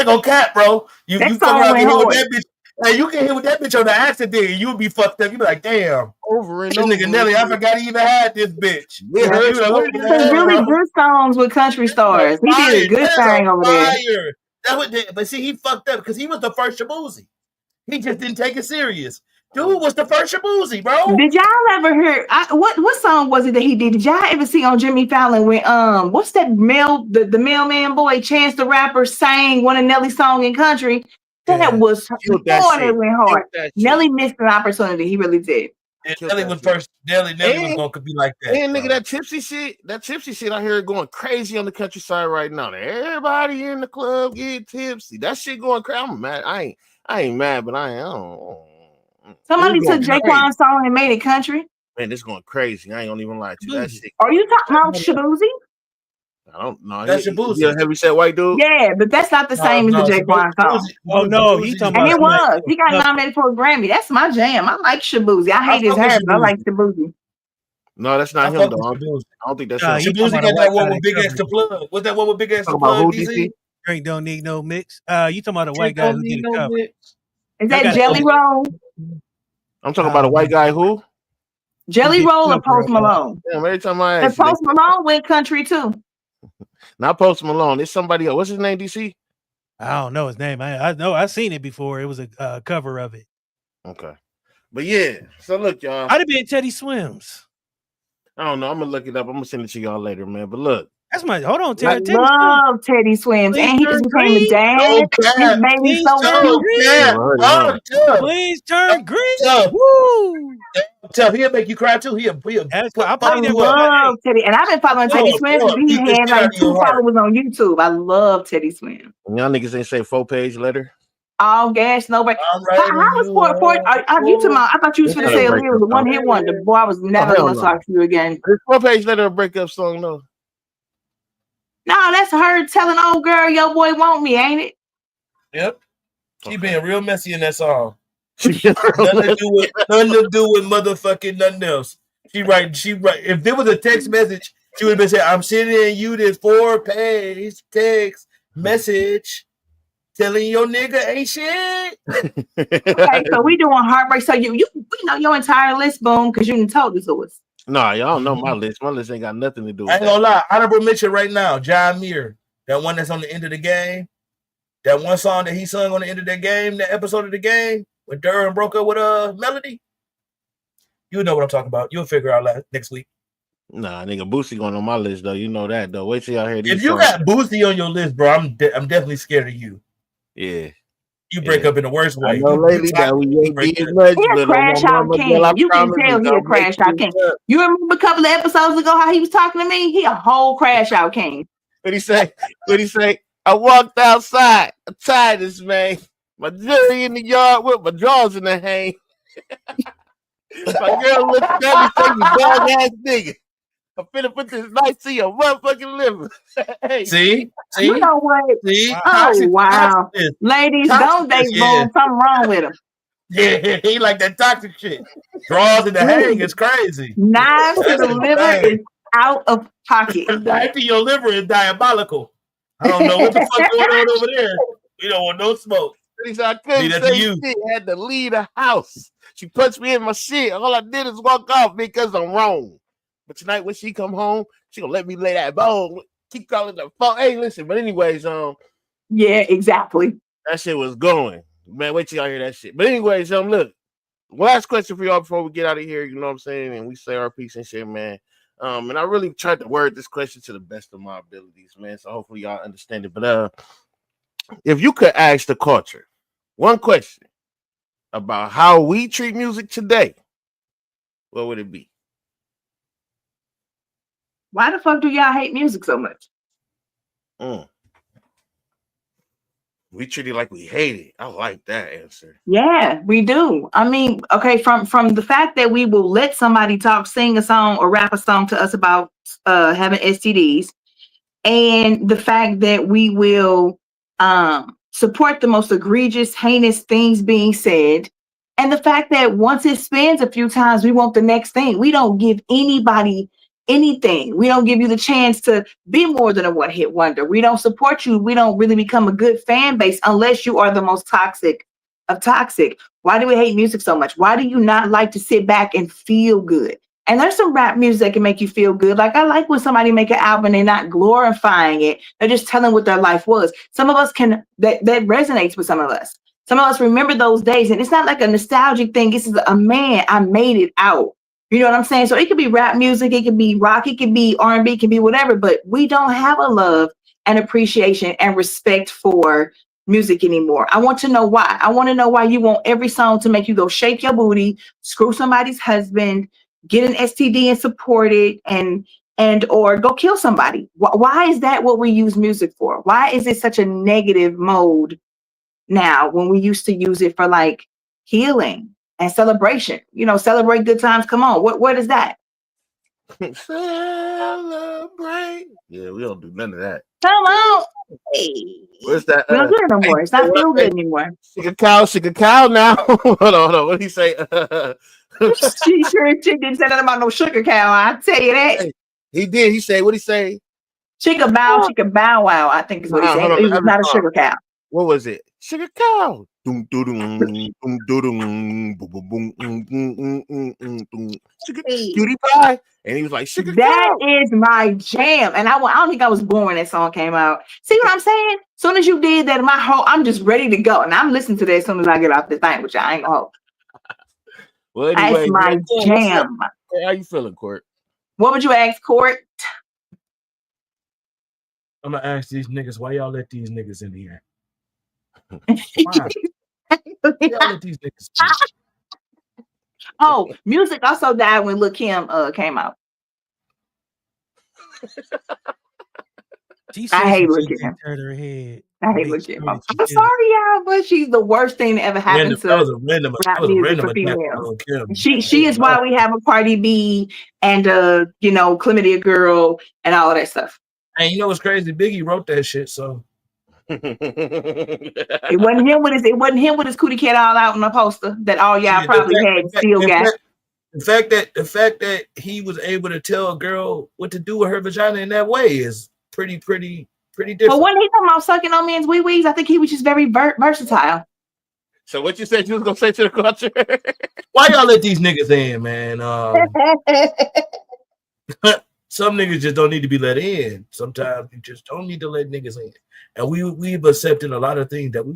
gonna cap, bro. You That fuck song around went get hit with hard. that bitch. Hey, you get hit with that bitch on the accident, you would be fucked up. You be like, damn, over and this nigga over. Nelly, I again. forgot he even had this bitch. It Yeah. You be hurts like, so what did Some you bad. do, really bro? good songs with country stars. He did a good That's a thing over there. fire. That what they, but see, he fucked up because he was the first Shabuzi. He just didn't take it serious. Dude was the first Shabuzi, bro. Did y'all ever hear what song was it that he did? Did y'all ever see on Jimmy Fallon when what's that the mailman boy Chance the Rapper sang one of Nelly's song in country? That Yeah. was Killed that hard. It shit. went Killed hard. that shit. Nelly missed an opportunity. He really did. Killed Nelly that was shit. first. Nelly was And- gonna be like that. And nigga, bro. that tipsy shit out here going crazy on the countryside right now. Everybody in the club get tipsy. That shit going crazy. I'm mad. I ain't mad, but I don't. Somebody This took going crazy. Jaquan's song and made it country. Man, this going crazy. I ain't gonna even lie to you. That shit. Are you talking about Shabuzi? I don't know. That's He a heavy set white dude. Yeah, but that's not the same as the Jaquan song. Oh no, he talking And about it somebody. was. He got nominated for a Grammy. That's my jam. I like Shabuzi. I hate his fuck with hair, but I Shabuzi. like Shabuzi. No, that's not I him fuck though. with I Shabuzi. don't think that's Nah, him. he talking Shabuzi about got a white that one guy with that big covered extra it. plug. What's that one with big extra Talking about plug? who, DC? DC? Drink don't need no mix. You talking about a white Drink guy don't who need did a no cover? mix. Is Y'all that gotta Jelly check- Roll? I'm talking about a white guy who? Jelly did Roll or cover, Post Malone? Damn, every time I And ask you, Post Malone went country too. not Post Malone. It's somebody else. What's his name, DC? I don't know his name. I know I've seen it before. It was a cover of it. Okay. But yeah, so look, y'all. I'd have been Teddy Swims. I don't know. I'm gonna look it up. I'm gonna send it to y'all later, man. But look, That's my hold on, I Teddy. Teddy love Teddy Swims. Please And he turn just became a green. dad. His baby's Please so turn cute. green. never heard of him. Please turn green. Tough. Woo! Tough. He'll make you cry too. He'll I'll pump play that you with up. my Love Teddy. And I've been following Teddy Swims because he Beat the had shit like out of your 2 heart. followers on YouTube. I love Teddy Swims. And y'all niggas ain't say 4-page letter. All gas, nobody. I'm How writing was Fort? You talking about? I thought you was It's finna not say a a lyric, breakup the one song. hit wonder. Boy, I was never hell gonna no. talk to you again. This 4-page letter a breakup song, though. No, that's her telling old girl, your boy want me, ain't it? Yep. She Okay. being real messy in that song. Nothing Nothing to do with motherfucking nothing else. She write. If there was a text message, she would have been saying, "I'm sending you this 4-page text message telling your nigga ain't shit." Okay, so we doing heartbreak. So we know your entire list, boom, because you done told us who. Nah, y'all know my list. My list ain't got nothing to do I with ain't that. gonna lie. Honorable mention right now, John Muir, that one that's on the end of the game. That one song that he sung on the end of that game, that episode of the game, when Durham broke up with Melody. You know what I'm talking about. You'll figure out next week. Nah, nigga, Boosie going on my list, though. You know that, though. Wait till y'all hear these If you songs. got Boosie on your list, bro, I'm definitely scared of you. Yeah. You break up in the worst way. I know lately that we ain't break getting up. much, He a but on crash my out mama, king. girl, I You can promise tell he a I'll make crash out king. this up. You remember a couple of episodes ago how he was talking to me? He a whole crash out king. What'd he say? I walked outside. I'm tired of this, man. My jewelry in the yard with my drawers in the hang. My girl looked at me say, you dog ass nigga. I'm finna put this knife to your motherfucking liver. Hey. See? You know what? See? Oh, wow. Ladies, don't date boom. Something wrong with him. Yeah, he like that toxic shit. Draws in the hang is crazy. Knives to That's the liver insane. is out of pocket. Knife to your liver is diabolical. I don't know what the fuck going on over there. We don't want no smoke. He said, I couldn't Leave that say to you. shit. I had to leave the house. She punched me in my shit. All I did is walk off because I'm wrong. But tonight when she come home, she gonna let me lay that bone. Keep calling the phone. Hey, listen. But anyways, yeah, exactly. That shit was going. Man, wait till y'all hear that shit. But anyways, look. Last question for y'all before we get out of here. You know what I'm saying? And we say our piece and shit, man. And I really tried to word this question to the best of my abilities, man. So hopefully y'all understand it. But if you could ask the culture one question about how we treat music today, what would it be? Why the fuck do y'all hate music so much? We treat it like we hate it. I like that answer. Yeah, we do. I mean, okay, from the fact that we will let somebody sing a song or rap a song to us about having STDs, and the fact that we will support the most egregious, heinous things being said, and the fact that once it spins a few times, we want the next thing. We don't give anybody anything. We don't give you the chance to be more than a one-hit wonder. We don't support you. We don't really become a good fan base unless you are the most toxic of toxic. Why do we hate music so much? Why do you not like to sit back and feel good? And there's some rap music that can make you feel good. Like, I like when somebody make an album and they're not glorifying it. They're just telling what their life was. Some of us that resonates with some of us. Some of us remember those days, and it's not like a nostalgic thing. This is a man, I made it out. You know what I'm saying? So it could be rap music, it could be rock, it could be R&B, it could be whatever, but we don't have a love and appreciation and respect for music anymore. I want to know why. I want to know why you want every song to make you go shake your booty, screw somebody's husband, get an STD and support it, and or go kill somebody. Why is that what we use music for? Why is it such a negative mode now when we used to use it for like healing and celebration? You know, celebrate good times. Come on. What is that? Celebrate. Yeah, we don't do none of that. Come on. Hey. What's that? We don't do it no more. It's not feel good anymore. Shake a cow now. hold on. What did he say? She didn't say nothing about no sugar cow. I tell you that. Hey, he did. He said, what did he say? Chicka bow wow, I think is what he said. It was not a sugar cow. What was it? Sugar cow. Doom doo doom boom doo doom boom boom boom cutie pie. And he was like, sugar that cow. Is my jam. And I don't think I was born when that song came out. See what I'm saying? As soon as you did that, I'm just ready to go. And I'm listening to that as soon as I get off the thing, which I ain't gonna hold. Well, anyway, that's my jam. How you feeling, Court? What would you ask, Court? I'm gonna ask these niggas, why y'all let these niggas in here? Why y'all let these niggas in here? Oh, music also died when Lil' Kim came out. I hate Lil' Kim. I hate Lil' Kim. I'm sorry, y'all, but she's the worst thing that ever happened to rap music for females. She is why we have a Cardi B and Chlamydia Girl and all of that stuff. And you know what's crazy? Biggie wrote that shit, so it wasn't him with his cootie cat all out on the poster that all y'all probably had still got. The fact that he was able to tell a girl what to do with her vagina in that way is pretty different. But when he talking about sucking on men's wee-wees, I think he was just very versatile. So what you said you was gonna say to the culture? Why y'all let these niggas in, man? Some niggas just don't need to be let in. Sometimes you just don't need to let niggas in. And we've accepted a lot of things that we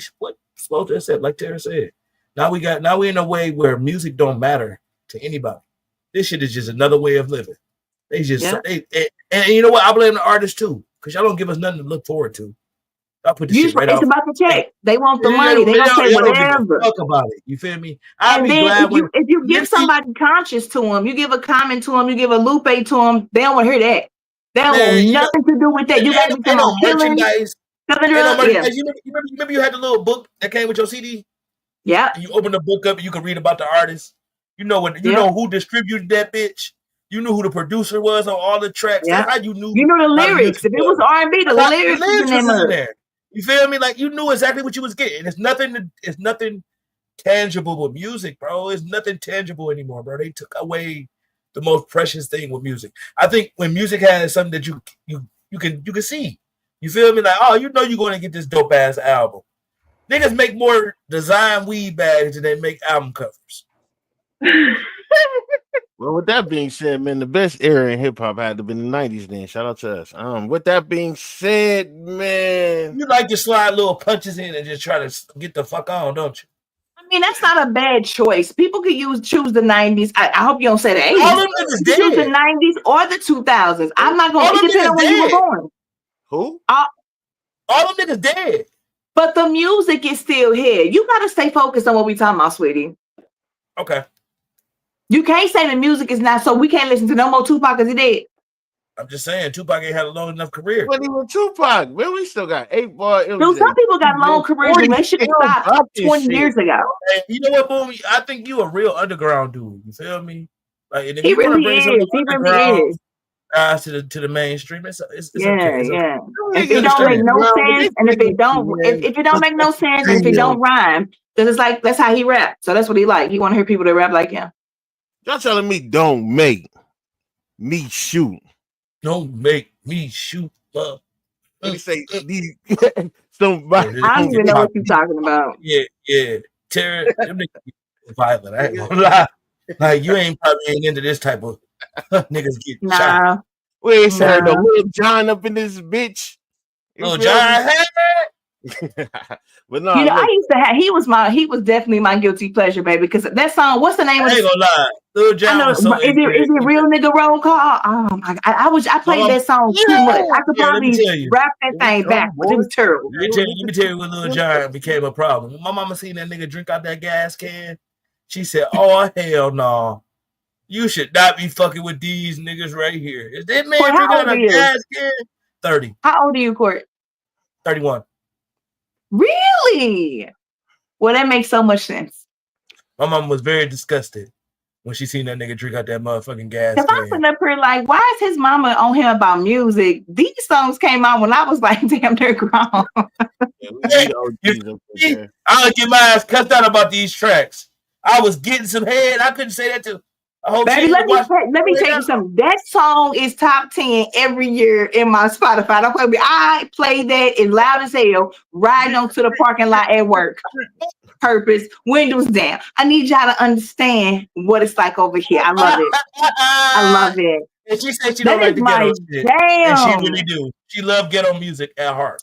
supposed to accept, like Tera said. Now we in a way where music don't matter to anybody. This shit is just another way of living. They just and you know what? I blame the artists too, because y'all don't give us nothing to look forward to. I put this shit right out. It's about the check. They want the money. They don't say whatever. Fuck about it. You feel me? I'd be glad if you give somebody conscious to them, you give a comment to them, you give a lupe to them, they don't want to hear that. They don't want nothing to do with that. You got to be on merchandise. You remember you had the little book that came with your CD? Yeah. And you open the book up and you can read about the artist. You know know who distributed that bitch. You knew who the producer was on all the tracks. Yeah. That's how you knew. You know the lyrics. If it was R&B, the lyrics was in there. You feel me? Like you knew exactly what you was getting. It's nothing tangible with music, bro. It's nothing tangible anymore, bro. They took away the most precious thing with music. I think when music has something that you can see. You feel me? Like, oh, you know you're going to get this dope ass album. Niggas make more design weed bags than they make album covers. Well, with that being said, man, the best era in hip hop had to be the 90s then. Shout out to us. With that being said, man. You like to slide little punches in and just try to get the fuck on, don't you? I mean, that's not a bad choice. People could choose the 90s. I hope you don't say the 80s. All them niggas dead. Choose the 90s or the 2000s. I'm not going to depend on where you were born. Who? All them niggas dead. But the music is still here. You got to stay focused on what we talking about, sweetie. Okay. You can't say the music is not, so we can't listen to no more Tupac because he dead. I'm just saying, Tupac ain't had a long enough career. But even Tupac, man, we still got 8 Ball. Dude, some people got long careers and they should have stopped 20 years ago. Hey, you know what, Boom? I think you a real underground dude. You feel me? Like, and if He you want to really bring is. some He really underground is. guys to the mainstream, it's okay. It's Yeah, okay. yeah. If If it don't make no sense, and if it don't make no sense, and if it don't rhyme, then it's like that's how he rap. So that's what he like. He want to hear people that rap like him. Y'all telling me don't make me shoot. Don't make me shoot up. Let me say these somebody. I don't even know what you're talking about. Yeah. Tera, them niggas violent. I ain't gonna lie. Like you ain't probably into this type of niggas get shot. Nah. We ain't heard no Lil John up in this bitch. Lil John, but no, you know, I used to have. He was definitely my guilty pleasure, baby. Because that song, what's the name of it? I ain't gonna lie. Lil John was so is it real nigga roll call? Oh my God. I played that song too much. I could probably rap that thing back, but it was terrible. Let me tell you when Lil John became a problem. When my mama seen that nigga drink out that gas can, she said, "Oh hell no. You should not be fucking with these niggas right here." Is that man drinking out a gas can? 30. How old are you, Court? 31. Really? Well, that makes so much sense. My mom was very disgusted when she seen that nigga drink out that motherfucking gas can. I'm sitting up here like, why is his mama on him about music? These songs came out when I was like damn near grown. I'll get my ass cussed out about these tracks. I was getting some head. I couldn't say that to a whole baby, let me tell you something. That song is top 10 every year in my Spotify. I play that as loud as hell, riding onto the parking lot at work. Purpose, windows down. I need y'all to understand what it's like over here. I love it. I love it. And she said she don't like the ghetto shit. Damn. And she really do. She love ghetto music at heart.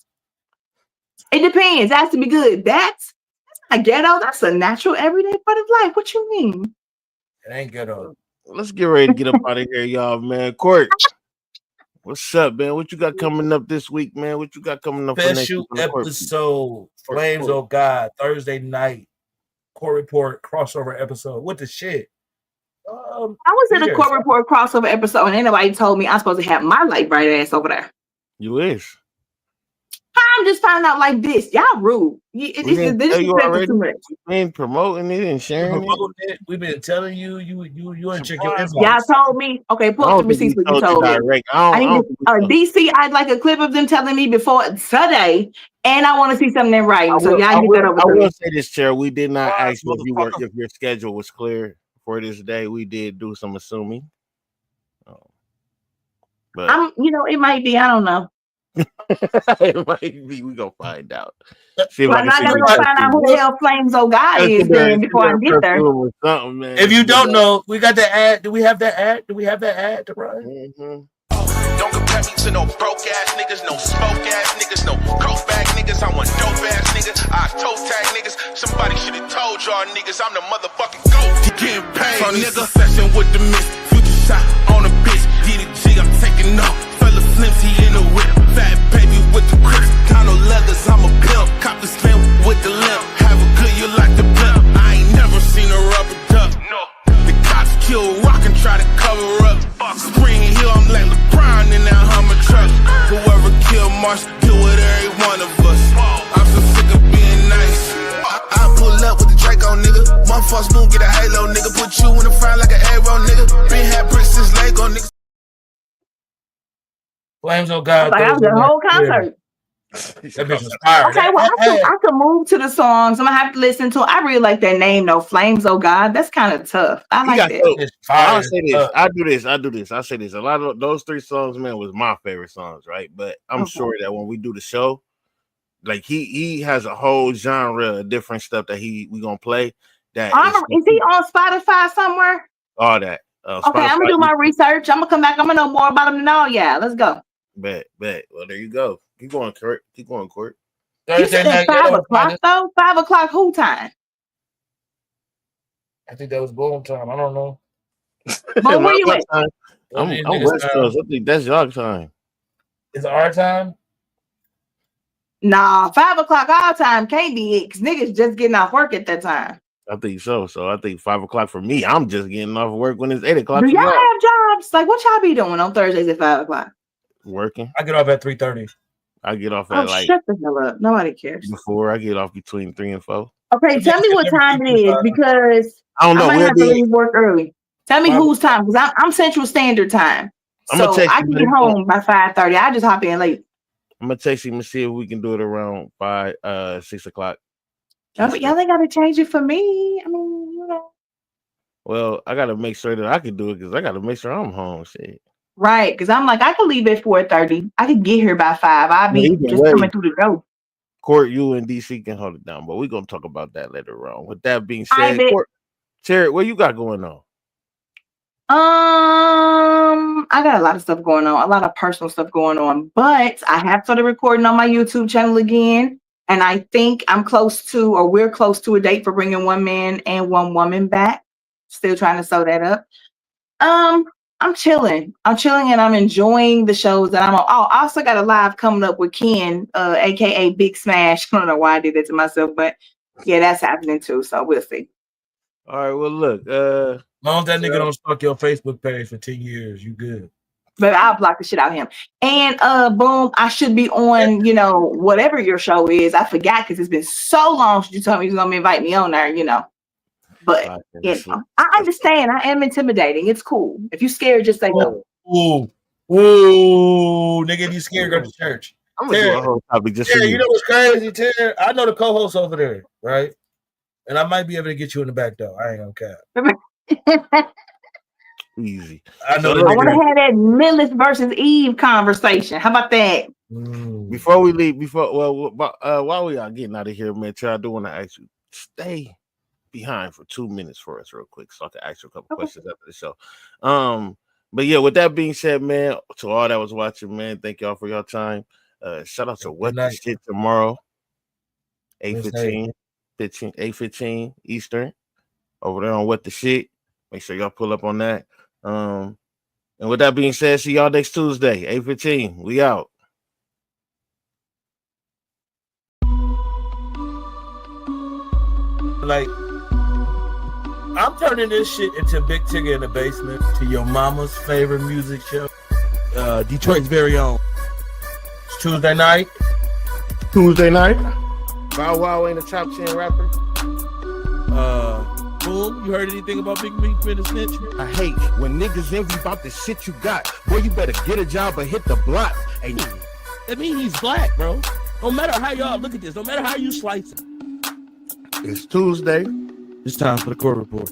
It depends. It has to be good. That's not ghetto. That's a natural everyday part of life. What you mean? It ain't ghetto. Let's get ready to get up out of here, y'all, man. Court, what's up, man? What you got coming up this week, man? What you got coming up? Special episode, Flames of God, Thursday night, Court Report crossover episode. What the shit? I was in a Court Report crossover episode, and ain't nobody told me I'm supposed to have my light bright ass over there. You is. I'm just finding out like this. Y'all rude. This is too much. We ain't promoting it and sharing it. We've been telling you ain't check your inbox. Y'all told me. Okay, pull up the receipts. What you told me. DC, I'd like a clip of them telling me before today, and I want to see something in writing. So y'all get that over. I will say this, Chair. We did not ask you if your schedule was clear for this day. We did do some assuming. But it might be. I don't know. It might be. We gonna find out. I'm not gonna go find out who the hell Flames of God is then before I get there. If you don't know, we got the ad. Do we have that ad? To run? Don't compare me to no broke ass niggas, no smoke ass niggas, no coke bag niggas. I want dope ass niggas. I toe tag niggas. Somebody should have told y'all niggas I'm the motherfucking GOAT. Getting paid, from nigga. Session with the miss, future shot on a bitch. Get a G, I'm taking off. Fella flimsy in the whip. Fat baby with the crips, kind of leathers, I'm a pimp. Cop the spin with the limp. Have a good, you like the blimp. I ain't never seen a rubber duck. No. The cops kill rock and try to cover up. Spring Hill, I'm like LeBron in that Hummer truck. Whoever killed Marsh, deal with every one of us. I'm so sick of being nice. I pull up with the Draco, nigga. One false move, get a halo, nigga. Put you in the front like an arrow, nigga. Been had bricks since Lego, nigga. Flames of God. Like, I was the whole concert. That bitch was fire. Okay, well, I can move to the songs. I'm gonna have to listen to. I really like that name though. Flames, oh God, that's kind of tough. I like that. I'll say this. I do this. I say this. A lot of those 3 songs, man, was my favorite songs, right? But I'm sure that when we do the show, like he has a whole genre of different stuff that we gonna play. That is he on Spotify somewhere? All that. Okay, Spotify. I'm gonna do my research. I'm gonna come back. I'm gonna know more about him than all. Yeah, let's go. Bet. Well, there you go. Keep going, Court. You said at 5 o'clock though? 5 o'clock who time? I think that was Boom time. I don't know. But where you at? I'm West Coast. I think that's your time. Is it our time? Nah, 5 o'clock our time can't be it because niggas just getting off work at that time. I think so. So I think 5 o'clock for me. I'm just getting off work when it's 8 o'clock. Do y'all have jobs? Like, what y'all be doing on Thursdays at 5 o'clock? Working. I get off at 3:30. I get off Oh, at like shut the hell up. Nobody cares. before. I get off between 3 and 4. Okay, tell me what time it is because I don't know. I might We'll have to be. leave work early. Tell me Probably. whose time because I'm Central Standard Time. I'm gonna So text I you can when get it's on. home by 5:30. I just hop in late. I'm gonna text you and see if we can do it around 6 o'clock. Oh, but y'all ain't gotta change it for me. I mean, you know. Well, I gotta make sure that I can do it because I gotta make sure I'm home. Shit. Right, because I'm like, I could leave at 4:30. I could get here by 5. I'll be Either just way, coming through the door. Court, you and DC can hold it down, but we're gonna talk about that later on. With that being I said, bet. Court, Terry, what you got going on? I got a lot of stuff going on, a lot of personal stuff going on, but I have started recording on my YouTube channel again. And I think I'm close to, or we're close to a date for bringing one man and one woman back. Still trying to sew that up. I'm chilling and I'm enjoying the shows that I'm on. Oh, I also got a live coming up with Ken, aka Big Smash. I don't know why I did that to myself, but yeah, that's happening too. So we'll see. All right, well, look, As long as that nigga don't stalk your Facebook page for 10 years, you good. But I'll block the shit out of him. And boom, I should be on, you know, whatever your show is. I forgot because it's been so long since you told me you was gonna invite me on there, you know. But you know, I understand. I am intimidating. It's cool. If you scared, just say no. Ooh, nigga, if you scared, go to church. I'm gonna do a whole topic just for you you. know what's crazy, Tera? I know the co-host over there, right? And I might be able to get you in the back door. I ain't gonna cap. Easy. I know. I want to have that Lilith versus Eve conversation. How about that? Before we leave, while we are getting out of here, man, I do want to ask you, stay behind for 2 minutes for us real quick so I can ask you a couple questions after the show. But yeah, with that being said, man, to all that was watching, man, thank y'all for your time. Shout out to What the Shit tomorrow, 8:15 Eastern, over there on What the Shit. Make sure y'all pull up on that. And with that being said, see y'all next Tuesday, 8:15. We out. Like, I'm turning this shit into Big Tigger in the Basement, to your mama's favorite music show, Detroit's very own. It's Tuesday night. Bow Wow ain't a top 10 rapper. Boom, you heard anything about Big Meat and the Snitch? I hate when niggas envy about the shit you got. Boy, you better get a job or hit the block. Hey, that means he's black, bro. No matter how y'all look at this, no matter how you slice it. It's Tuesday. It's time for the court report.